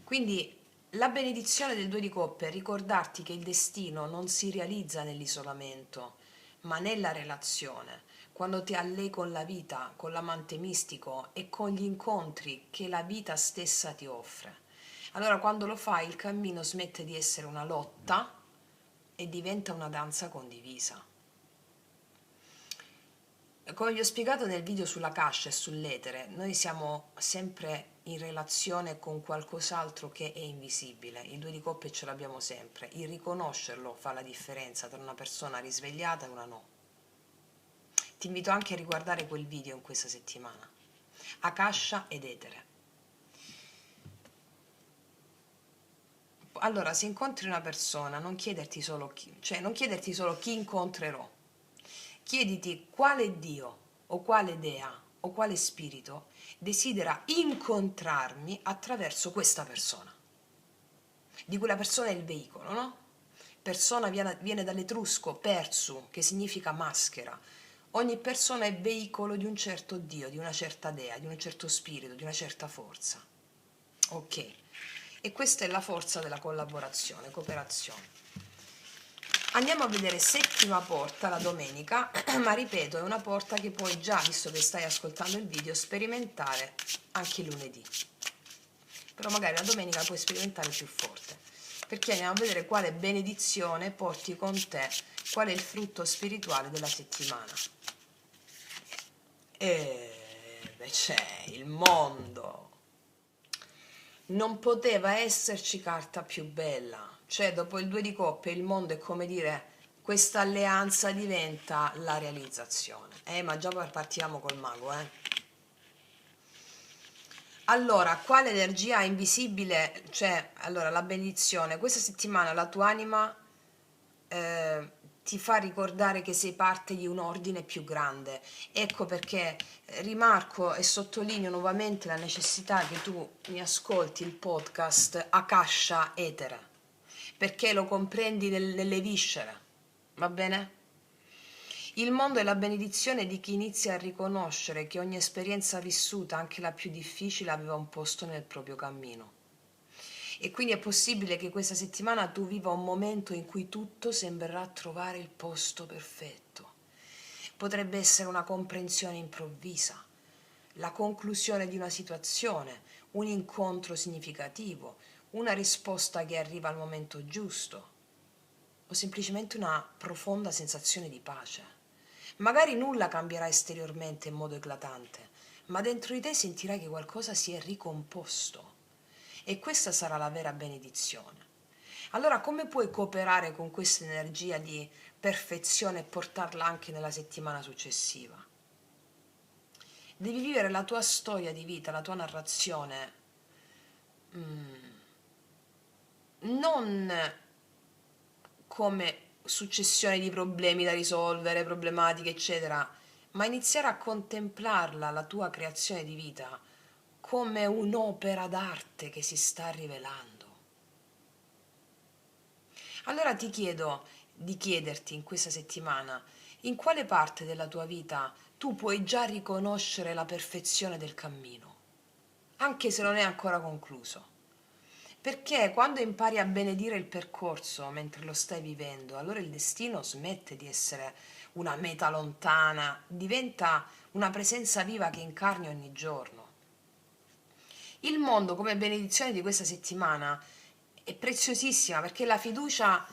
Quindi la benedizione del 2 di coppe è ricordarti che il destino non si realizza nell'isolamento, ma nella relazione, quando ti allei con la vita, con l'amante mistico e con gli incontri che la vita stessa ti offre. Allora quando lo fai il cammino smette di essere una lotta e diventa una danza condivisa. Come vi ho spiegato nel video sulla Kasha e sull'etere, noi siamo sempre in relazione con qualcos'altro che è invisibile. Il 2 di coppe ce l'abbiamo sempre. Il riconoscerlo fa la differenza tra una persona risvegliata e una no. Ti invito anche a riguardare quel video in questa settimana. Akasha ed etere. Allora, se incontri una persona, non chiederti solo chi incontrerò. Chiediti quale Dio o quale Dea o quale spirito desidera incontrarmi attraverso questa persona. Di cui la persona è il veicolo, no? Persona viene dall'etrusco persu, che significa maschera. Ogni persona è veicolo di un certo Dio, di una certa Dea, di un certo spirito, di una certa forza. Ok. E questa è la forza della collaborazione, cooperazione. Andiamo a vedere settima porta la domenica, ma ripeto, è una porta che puoi già, visto che stai ascoltando il video, sperimentare anche lunedì. Però magari la domenica puoi sperimentare più forte, perché andiamo a vedere quale benedizione porti con te, qual è il frutto spirituale della settimana. E beh, c'è il mondo. Non poteva esserci carta più bella, cioè dopo il 2 di coppe il mondo è come dire questa alleanza diventa la realizzazione. Ma già partiamo col mago, Allora, quale energia invisibile, cioè, allora la benedizione, questa settimana la tua anima ti fa ricordare che sei parte di un ordine più grande. Ecco perché rimarco e sottolineo nuovamente la necessità che tu mi ascolti il podcast Akasha Etere, perché lo comprendi nelle viscere, va bene? Il mondo è la benedizione di chi inizia a riconoscere che ogni esperienza vissuta, anche la più difficile, aveva un posto nel proprio cammino. E quindi è possibile che questa settimana tu viva un momento in cui tutto sembrerà trovare il posto perfetto. Potrebbe essere una comprensione improvvisa, la conclusione di una situazione, un incontro significativo, una risposta che arriva al momento giusto, o semplicemente una profonda sensazione di pace. Magari nulla cambierà esteriormente in modo eclatante, ma dentro di te sentirai che qualcosa si è ricomposto. E questa sarà la vera benedizione. Allora come puoi cooperare con questa energia di perfezione e portarla anche nella settimana successiva? Devi vivere la tua storia di vita, la tua narrazione, non come successione di problemi da risolvere, problematiche, eccetera, ma iniziare a contemplarla, la tua creazione di vita, come un'opera d'arte che si sta rivelando. Allora ti chiedo di chiederti in questa settimana in quale parte della tua vita tu puoi già riconoscere la perfezione del cammino. anche se non è ancora concluso. Perché quando impari a benedire il percorso mentre lo stai vivendo, allora il destino smette di essere una meta lontana, diventa una presenza viva che incarni ogni giorno. Il mondo come benedizione di questa settimana è preziosissima perché la fiducia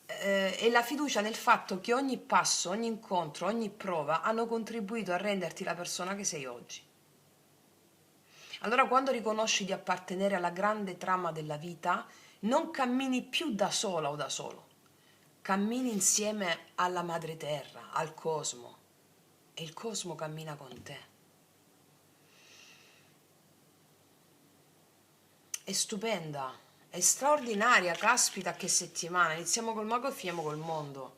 è la fiducia nel fatto che ogni passo, ogni incontro, ogni prova hanno contribuito a renderti la persona che sei oggi. Allora quando riconosci di appartenere alla grande trama della vita, non cammini più da sola o da solo, cammini insieme alla madre terra, al cosmo, e il cosmo cammina con te. È stupenda, è straordinaria, caspita che settimana, iniziamo col mago e finiamo col mondo.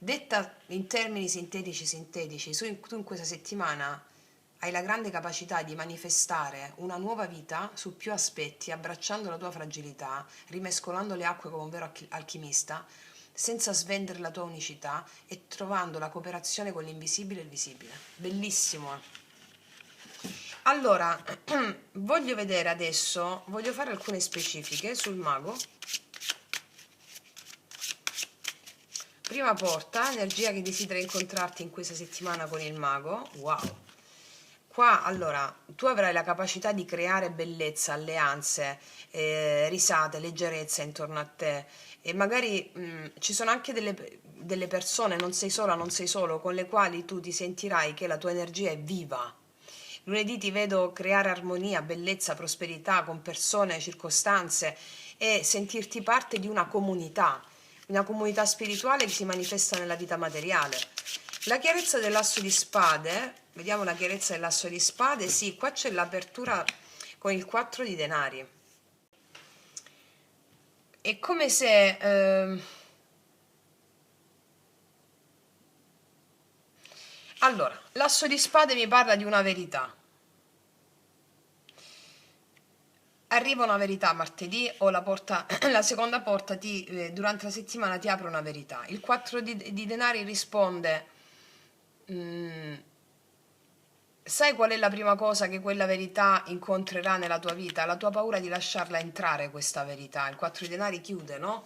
Detta in termini sintetici, tu in questa settimana hai la grande capacità di manifestare una nuova vita su più aspetti, abbracciando la tua fragilità, rimescolando le acque come un vero alchimista, senza svendere la tua unicità e trovando la cooperazione con l'invisibile e il visibile. Bellissimo. Allora, voglio vedere adesso, voglio fare alcune specifiche sul mago. Prima porta, energia che desidera incontrarti in questa settimana con il mago. Wow. Qua, allora, tu avrai la capacità di creare bellezza, alleanze, risate, leggerezza intorno a te. E magari ci sono anche delle persone, non sei sola, non sei solo, con le quali tu ti sentirai che la tua energia è viva. Lunedì ti vedo creare armonia, bellezza, prosperità con persone, circostanze e sentirti parte di una comunità spirituale che si manifesta nella vita materiale. La chiarezza dell'asso di spade, vediamo la chiarezza dell'asso di spade, sì, qua c'è l'apertura con il 4 di denari. È come se... Allora, l'asso di spade mi parla di una verità. Arriva una verità martedì o la seconda porta durante la settimana ti apre una verità. Il 4 di denari risponde, sai qual è la prima cosa che quella verità incontrerà nella tua vita? La tua paura di lasciarla entrare questa verità. Il 4 di denari chiude, no?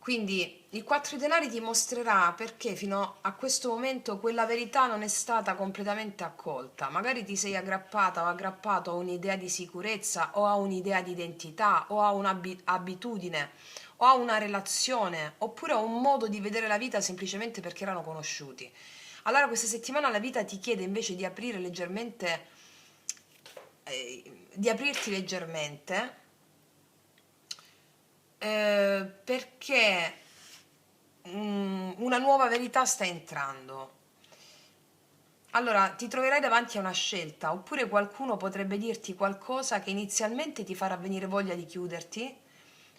Quindi il 4 di denari ti mostrerà perché fino a questo momento quella verità non è stata completamente accolta. Magari ti sei aggrappata o aggrappato a un'idea di sicurezza o a un'idea di identità o a un'abitudine o a una relazione oppure a un modo di vedere la vita semplicemente perché erano conosciuti. Allora questa settimana la vita ti chiede invece di aprire leggermente, di aprirti leggermente perché una nuova verità sta entrando. Allora, ti troverai davanti a una scelta, oppure qualcuno potrebbe dirti qualcosa che inizialmente ti farà venire voglia di chiuderti,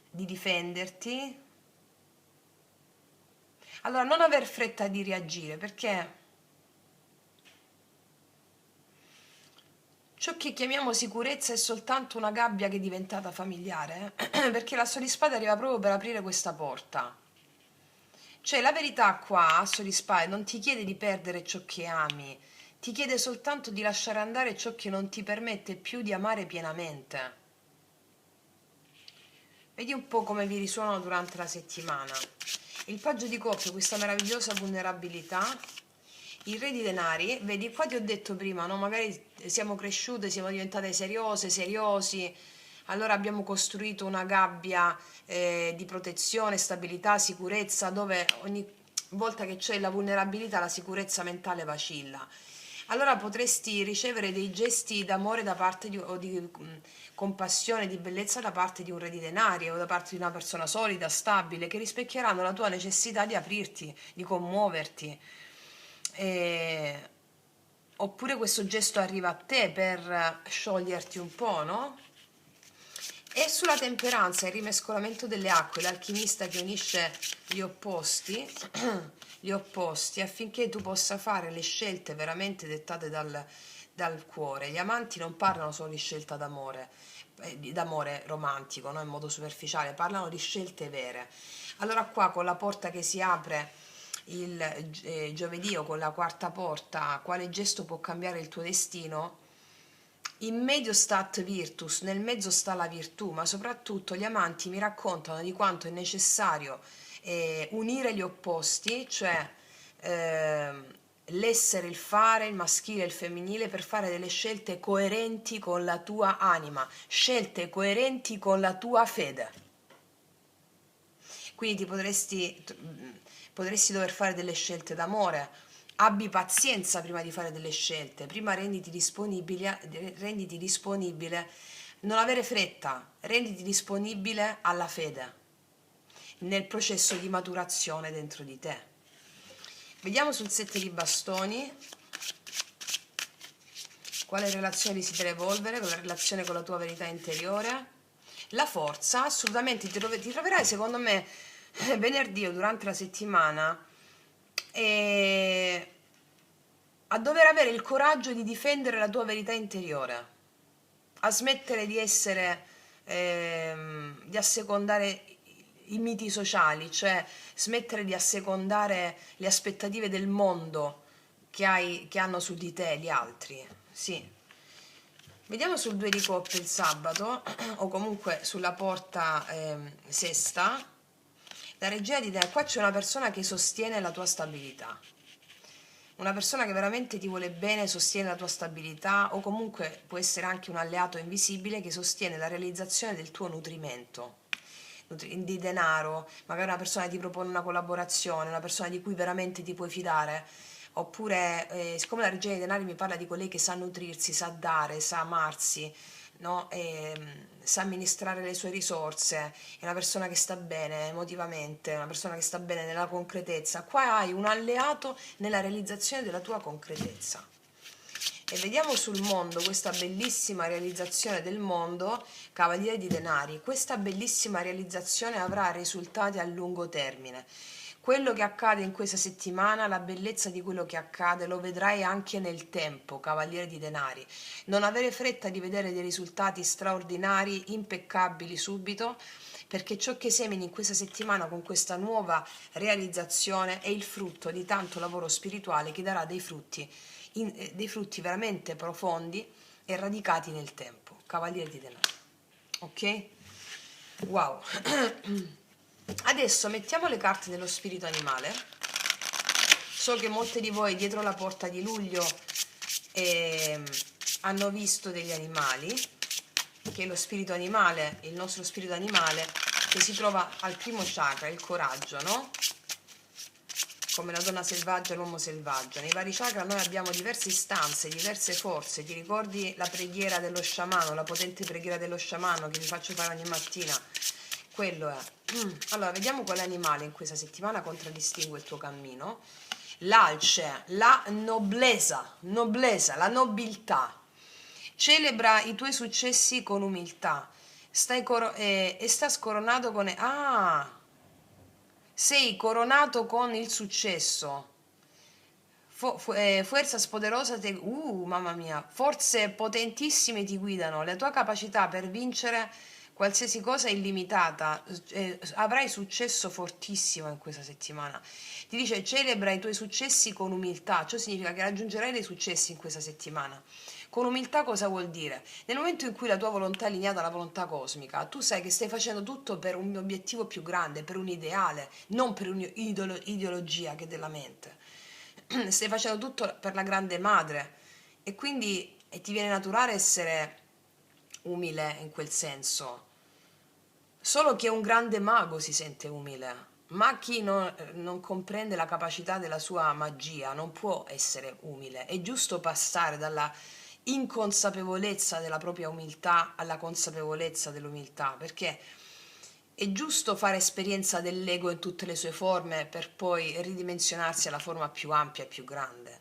di difenderti. Allora, non aver fretta di reagire, perché ciò che chiamiamo sicurezza è soltanto una gabbia che è diventata familiare, perché l'asso di spade arriva proprio per aprire questa porta. Cioè la verità qua, asso di spade, non ti chiede di perdere ciò che ami, ti chiede soltanto di lasciare andare ciò che non ti permette più di amare pienamente. Vedi un po' come vi risuonano durante la settimana. Il paggio di coppie, questa meravigliosa vulnerabilità. Il re di denari, vedi qua ti ho detto prima, no? Magari siamo cresciute, siamo diventate seriose, seriosi, allora abbiamo costruito una gabbia di protezione, stabilità, sicurezza, dove ogni volta che c'è la vulnerabilità la sicurezza mentale vacilla. Allora potresti ricevere dei gesti d'amore da parte o di compassione, di bellezza da parte di un re di denari o da parte di una persona solida, stabile, che rispecchieranno la tua necessità di aprirti, di commuoverti. Oppure questo gesto arriva a te per scioglierti un po', no? E sulla temperanza, il rimescolamento delle acque, l'alchimista che unisce gli opposti, gli opposti affinché tu possa fare le scelte veramente dettate dal cuore. Gli amanti non parlano solo di scelta d'amore romantico, no? In modo superficiale, parlano di scelte vere. Allora qua con la porta che si apre giovedì o con la quarta porta, quale gesto può cambiare il tuo destino, in medio stat virtus, nel mezzo sta la virtù, ma soprattutto gli amanti mi raccontano di quanto è necessario unire gli opposti, cioè l'essere, il fare, il maschile e il femminile, per fare delle scelte coerenti con la tua anima, scelte coerenti con la tua fede. Quindi potresti dover fare delle scelte d'amore. Abbi pazienza prima di fare delle scelte, prima renditi disponibile, non avere fretta, renditi disponibile alla fede nel processo di maturazione dentro di te. Vediamo sul 7 di bastoni quale relazione desideri evolvere, con la relazione con la tua verità interiore. La forza, assolutamente ti troverai, secondo me, venerdì o durante la settimana a dover avere il coraggio di difendere la tua verità interiore, a smettere di essere, di assecondare i miti sociali, cioè smettere di assecondare le aspettative del mondo che hanno su di te gli altri. Sì. Vediamo sul 2 di coppe il sabato, o comunque sulla porta sesta, la regia di te. Qua c'è una persona che sostiene la tua stabilità, una persona che veramente ti vuole bene, sostiene la tua stabilità, o comunque può essere anche un alleato invisibile che sostiene la realizzazione del tuo nutrimento di denaro, magari una persona che ti propone una collaborazione, una persona di cui veramente ti puoi fidare. Oppure, siccome la regina dei denari mi parla di colei che sa nutrirsi, sa dare, sa amarsi, no? Sa amministrare le sue risorse, è una persona che sta bene emotivamente, è una persona che sta bene nella concretezza. Qua hai un alleato nella realizzazione della tua concretezza. E vediamo sul mondo questa bellissima realizzazione del mondo, Cavaliere di Denari. Questa bellissima realizzazione avrà risultati a lungo termine. Quello che accade in questa settimana, la bellezza di quello che accade, lo vedrai anche nel tempo, Cavaliere di Denari. Non avere fretta di vedere dei risultati straordinari, impeccabili subito, perché ciò che semini in questa settimana con questa nuova realizzazione è il frutto di tanto lavoro spirituale che darà dei frutti veramente profondi e radicati nel tempo. Cavaliere di Denari. Ok? Wow. Adesso mettiamo le carte dello spirito animale. So che molte di voi dietro la porta di luglio hanno visto degli animali, che è lo spirito animale, il nostro spirito animale, che si trova al primo chakra, il coraggio, no? Come la donna selvaggia e l'uomo selvaggio. Nei vari chakra noi abbiamo diverse istanze, diverse forze. Ti ricordi la preghiera dello sciamano, la potente preghiera dello sciamano che vi faccio fare ogni mattina? Quello è. Allora, vediamo quale animale in questa settimana contraddistingue il tuo cammino. L'alce, la nobleza, la nobiltà. Celebra i tuoi successi con umiltà. E sta scoronato con... sei coronato con il successo. Fuerzas poderosas mamma mia, forze potentissime ti guidano. La tua capacità per vincere qualsiasi cosa è illimitata. Avrai successo fortissimo in questa settimana. Ti dice celebra i tuoi successi con umiltà. Ciò significa che raggiungerai dei successi in questa settimana. Con umiltà cosa vuol dire? Nel momento in cui la tua volontà è allineata alla volontà cosmica, tu sai che stai facendo tutto per un obiettivo più grande, per un ideale, non per un'ideologia che è della mente. Stai facendo tutto per la grande madre e quindi ti viene naturale essere umile in quel senso. Solo che un grande mago si sente umile, ma chi non comprende la capacità della sua magia non può essere umile. È giusto passare dalla inconsapevolezza della propria umiltà alla consapevolezza dell'umiltà, perché è giusto fare esperienza dell'ego in tutte le sue forme per poi ridimensionarsi alla forma più ampia e più grande.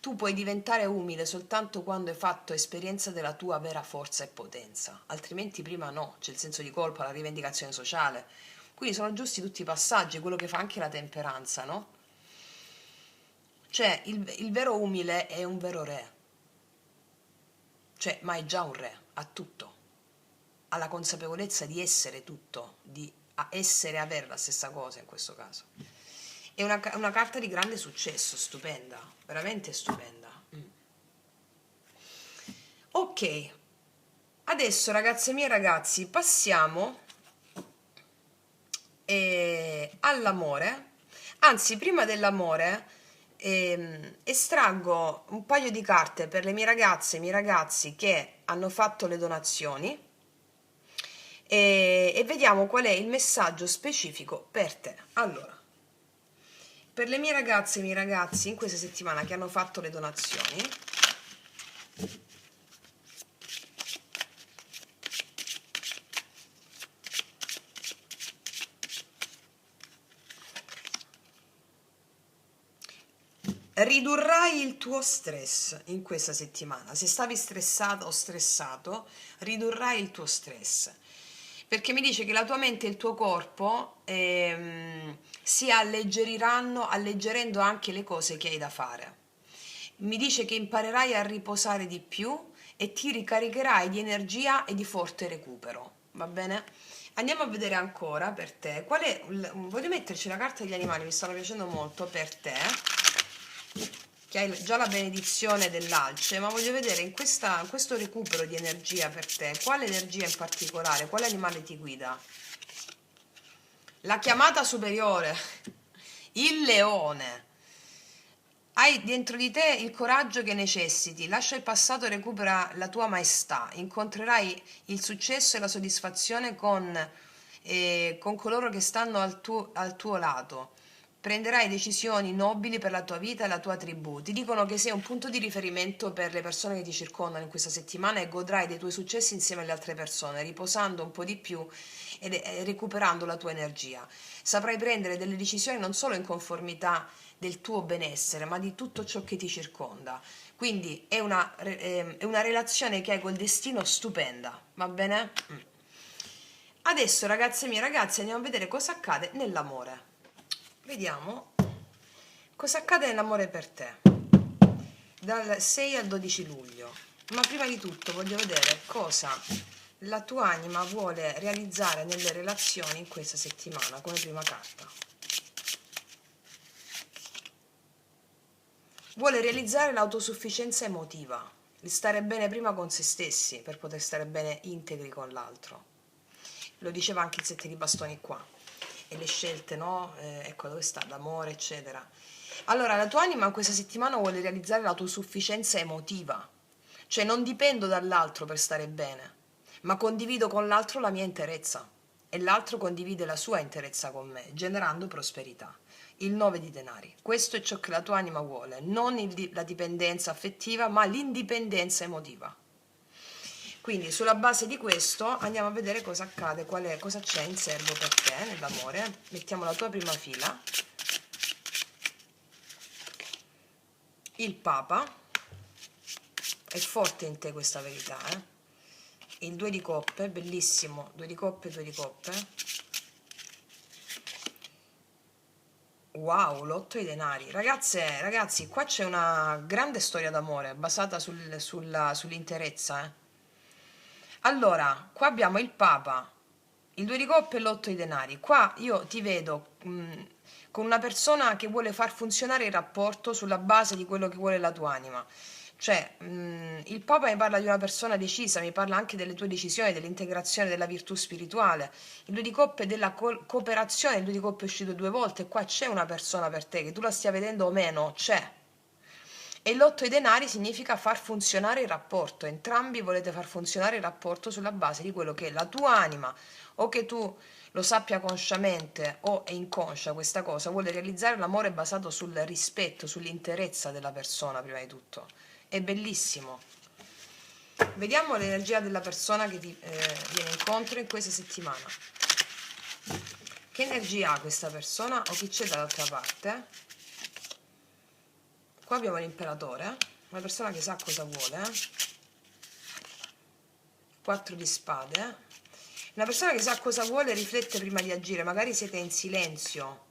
Tu puoi diventare umile soltanto quando hai fatto esperienza della tua vera forza e potenza, altrimenti prima no, c'è il senso di colpa, la rivendicazione sociale. Quindi sono giusti tutti i passaggi, quello che fa anche la temperanza, no? Cioè, il vero umile è un vero re. Cioè, ma è già un re, ha tutto. Ha la consapevolezza di essere tutto, di essere e avere la stessa cosa in questo caso. È una carta di grande successo, stupenda, veramente stupenda. Ok, adesso ragazze mie e ragazzi passiamo all'amore. Anzi, prima dell'amore estraggo un paio di carte per le mie ragazze e i miei ragazzi che hanno fatto le donazioni e vediamo qual è il messaggio specifico per te. Allora, per le mie ragazze e i miei ragazzi in questa settimana che hanno fatto le donazioni, ridurrai il tuo stress in questa settimana. Se stavi stressato o stressato, ridurrai il tuo stress. Perché mi dice che la tua mente e il tuo corpo si alleggeriranno, alleggerendo anche le cose che hai da fare. Mi dice che imparerai a riposare di più e ti ricaricherai di energia e di forte recupero. Va bene? Andiamo a vedere ancora per te. Voglio metterci la carta degli animali, mi stanno piacendo molto per te, che hai già la benedizione dell'alce, ma voglio vedere in questo recupero di energia per te, quale energia in particolare, quale animale ti guida? La chiamata superiore, il leone. Hai dentro di te il coraggio che necessiti, lascia il passato e recupera la tua maestà, incontrerai il successo e la soddisfazione con coloro che stanno al tuo lato. Prenderai decisioni nobili per la tua vita e la tua tribù. Ti dicono che sei un punto di riferimento per le persone che ti circondano in questa settimana e godrai dei tuoi successi insieme alle altre persone, riposando un po' di più e recuperando la tua energia. Saprai prendere delle decisioni non solo in conformità del tuo benessere, ma di tutto ciò che ti circonda. Quindi è una relazione che hai col destino stupenda, va bene? Adesso, ragazze mie, ragazzi, andiamo a vedere cosa accade nell'amore. Vediamo cosa accade nell'amore per te dal 6 al 12 luglio. Ma prima di tutto voglio vedere cosa la tua anima vuole realizzare nelle relazioni in questa settimana come prima carta. Vuole realizzare l'autosufficienza emotiva, di stare bene prima con se stessi per poter stare bene integri con l'altro. Lo diceva anche il 7 di bastoni qua. E le scelte, no? Ecco dove sta l'amore, eccetera. Allora, la tua anima in questa settimana vuole realizzare l'autosufficienza emotiva, cioè non dipendo dall'altro per stare bene, ma condivido con l'altro la mia interezza e l'altro condivide la sua interezza con me, generando prosperità. Il 9 di denari. Questo è ciò che la tua anima vuole, non la dipendenza affettiva, ma l'indipendenza emotiva. Quindi sulla base di questo andiamo a vedere cosa accade, cosa c'è in serbo per te nell'amore. Mettiamo la tua prima fila, il Papa, è forte in te questa verità, il 2 di coppe, bellissimo, 2 di coppe, 2 di coppe, wow, l'8 di denari. Ragazze, ragazzi, qua c'è una grande storia d'amore basata sull'interezza, Allora, qua abbiamo il Papa, il 2 di coppe e l'8 di denari. Qua io ti vedo con una persona che vuole far funzionare il rapporto sulla base di quello che vuole la tua anima. Cioè, il Papa mi parla di una persona decisa, mi parla anche delle tue decisioni, dell'integrazione della virtù spirituale. Il 2 di coppe è della cooperazione, il 2 di coppe è uscito 2 volte. Qua c'è una persona per te, che tu la stia vedendo o meno, c'è. E l'8 di denari significa far funzionare il rapporto. Entrambi volete far funzionare il rapporto sulla base di quello che è la tua anima, o che tu lo sappia consciamente o è inconscia questa cosa, vuole realizzare l'amore basato sul rispetto, sull'interezza della persona prima di tutto. È bellissimo. Vediamo l'energia della persona che ti viene incontro in questa settimana. Che energia ha questa persona o chi c'è dall'altra parte? Qua abbiamo l'imperatore, una persona che sa cosa vuole. 4 di spade. Una persona che sa cosa vuole riflette prima di agire, magari siete in silenzio,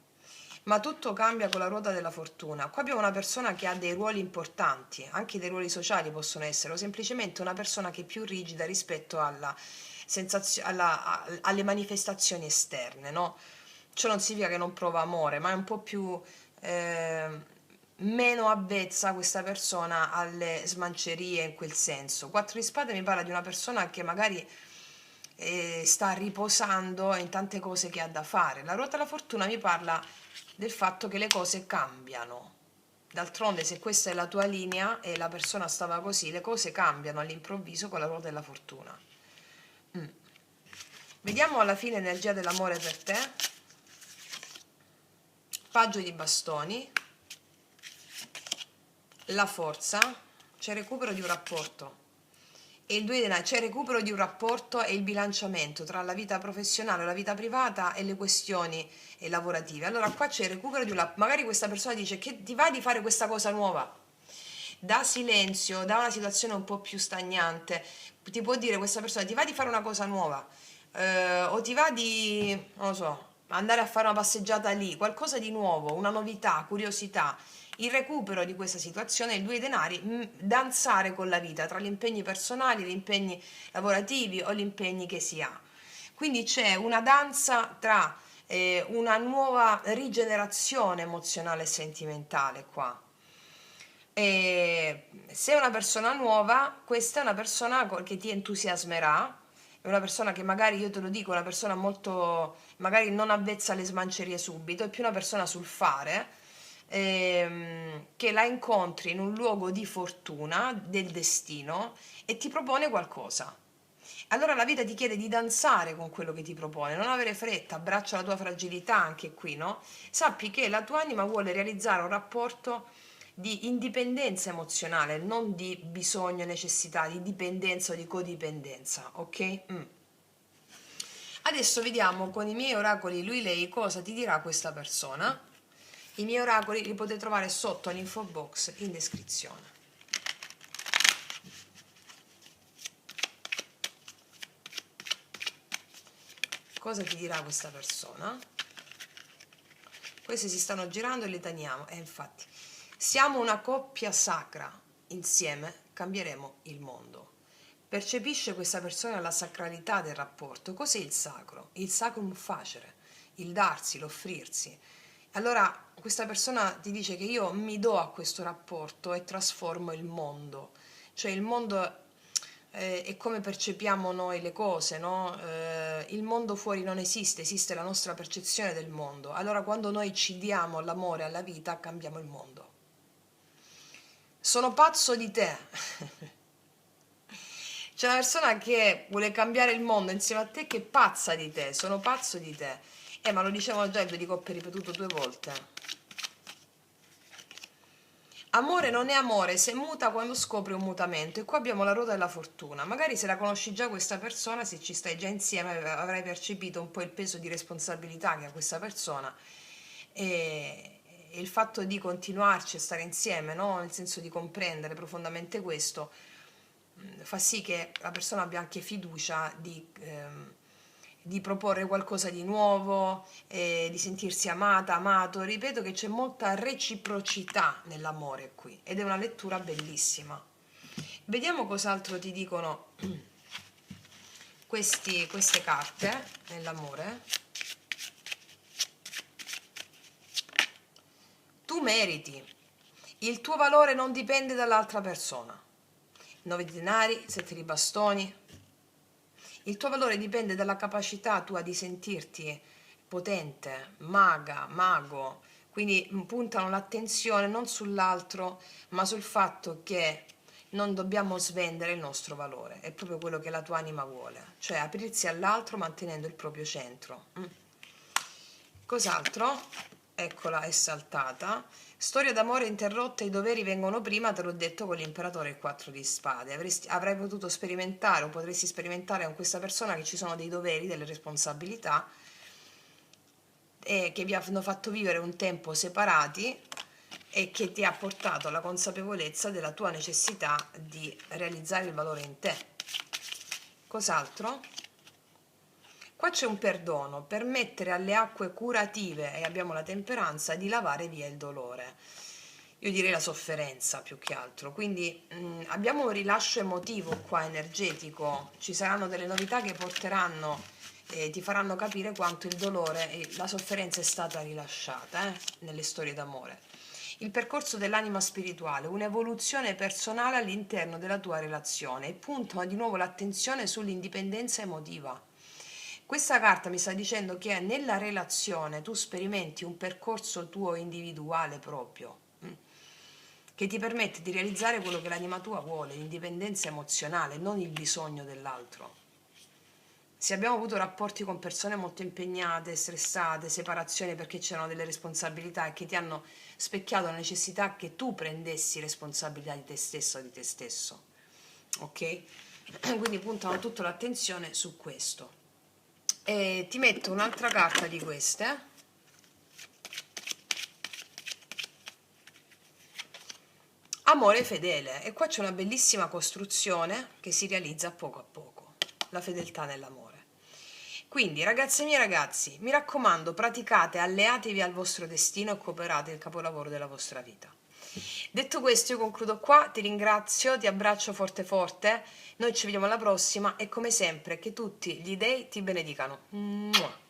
ma tutto cambia con la ruota della fortuna. Qua abbiamo una persona che ha dei ruoli importanti, anche dei ruoli sociali possono essere, o semplicemente una persona che è più rigida rispetto alle manifestazioni esterne, no? Ciò non significa che non prova amore, ma è un po' più meno avvezza questa persona alle smancerie in quel senso. 4 di spade mi parla di una persona che magari sta riposando in tante cose che ha da fare. La ruota della fortuna mi parla del fatto che le cose cambiano. D'altronde, se questa è la tua linea e la persona stava così, le cose cambiano all'improvviso con la ruota della fortuna. Vediamo alla fine l'energia dell'amore per te. Paggio di bastoni, la forza, c'è recupero di un rapporto, e il 2 di denari, c'è recupero di un rapporto e il bilanciamento tra la vita professionale, la vita privata e le questioni lavorative. Allora qua c'è il recupero di una, magari questa persona dice che ti va di fare questa cosa nuova, da silenzio, da una situazione un po' più stagnante, ti può dire questa persona ti va di fare una cosa nuova, o ti va di, non lo so, andare a fare una passeggiata lì, qualcosa di nuovo, una novità, curiosità. Il recupero di questa situazione, il 2 di denari, danzare con la vita tra gli impegni personali, gli impegni lavorativi o gli impegni che si ha. Quindi c'è una danza tra una nuova rigenerazione emozionale e sentimentale qua. E se è una persona nuova, questa è una persona che ti entusiasmerà, è una persona che magari, io te lo dico, è una persona molto, magari non avvezza alle smancerie subito, è più una persona sul fare, che la incontri in un luogo di fortuna, del destino, e ti propone qualcosa. Allora la vita ti chiede di danzare con quello che ti propone, non avere fretta, abbraccia la tua fragilità anche qui, no? Sappi che la tua anima vuole realizzare un rapporto di indipendenza emozionale, non di bisogno, necessità, di dipendenza o di codipendenza, ok? Adesso vediamo con i miei oracoli lui lei cosa ti dirà questa persona. I miei oracoli li potete trovare sotto all'info box in descrizione. Cosa ti dirà questa persona? Queste si stanno girando e le taniamo, e infatti siamo una coppia sacra, insieme cambieremo il mondo. Percepisce questa persona la sacralità del rapporto. Cos'è il sacro? Il sacrum facere, il darsi, l'offrirsi. Allora questa persona ti dice che io mi do a questo rapporto e trasformo il mondo. Cioè il mondo è come percepiamo noi le cose, no? Il mondo fuori non esiste, esiste la nostra percezione del mondo. Allora quando noi ci diamo all'amore, alla vita, cambiamo il mondo. Sono pazzo di te. C'è una persona che vuole cambiare il mondo insieme a te che è pazza di te, sono pazzo di te. Ma lo dicevano già il due di coppe ripetuto 2 volte. Amore non è amore se muta quando scopri un mutamento, e qua abbiamo la ruota della fortuna. Magari se la conosci già questa persona, se ci stai già insieme, avrai percepito un po' il peso di responsabilità che ha questa persona e il fatto di continuarci a stare insieme, no? Nel senso di comprendere profondamente questo, fa sì che la persona abbia anche fiducia di proporre qualcosa di nuovo, di sentirsi amata, amato. Ripeto che c'è molta reciprocità nell'amore qui ed è una lettura bellissima. Vediamo cos'altro ti dicono queste carte nell'amore. Tu meriti, il tuo valore non dipende dall'altra persona. 9 di denari, 7 di bastoni. Il tuo valore dipende dalla capacità tua di sentirti potente, maga, mago, quindi puntano l'attenzione non sull'altro, ma sul fatto che non dobbiamo svendere il nostro valore, è proprio quello che la tua anima vuole, cioè aprirsi all'altro mantenendo il proprio centro. Cos'altro? Eccola, è saltata. Storia d'amore interrotta, i doveri vengono prima, te l'ho detto con l'imperatore e il 4 di spade. Avrai potuto sperimentare o potresti sperimentare con questa persona che ci sono dei doveri, delle responsabilità che vi hanno fatto vivere un tempo separati e che ti ha portato alla consapevolezza della tua necessità di realizzare il valore in te. Cos'altro? Qua c'è un perdono, permettere alle acque curative, e abbiamo la temperanza, di lavare via il dolore. io direi la sofferenza più che altro, quindi abbiamo un rilascio emotivo qua energetico, ci saranno delle novità che porteranno e ti faranno capire quanto il dolore e la sofferenza è stata rilasciata nelle storie d'amore. Il percorso dell'anima spirituale, un'evoluzione personale all'interno della tua relazione e punta di nuovo l'attenzione sull'indipendenza emotiva. Questa carta mi sta dicendo che nella relazione tu sperimenti un percorso tuo individuale proprio, che ti permette di realizzare quello che l'anima tua vuole, l'indipendenza emozionale, non il bisogno dell'altro. Se abbiamo avuto rapporti con persone molto impegnate, stressate, separazioni perché c'erano delle responsabilità e che ti hanno specchiato la necessità che tu prendessi responsabilità di te stesso o di te stesso, ok? Quindi puntano tutta l'attenzione su questo. E ti metto un'altra carta di queste. Amore fedele, e qua c'è una bellissima costruzione che si realizza poco a poco, la fedeltà nell'amore. Quindi ragazze mie e ragazzi, mi raccomando, praticate, alleatevi al vostro destino e cooperate il capolavoro della vostra vita. Detto questo io concludo qua, ti ringrazio, ti abbraccio forte forte, noi ci vediamo alla prossima e come sempre che tutti gli dei ti benedicano. Mua.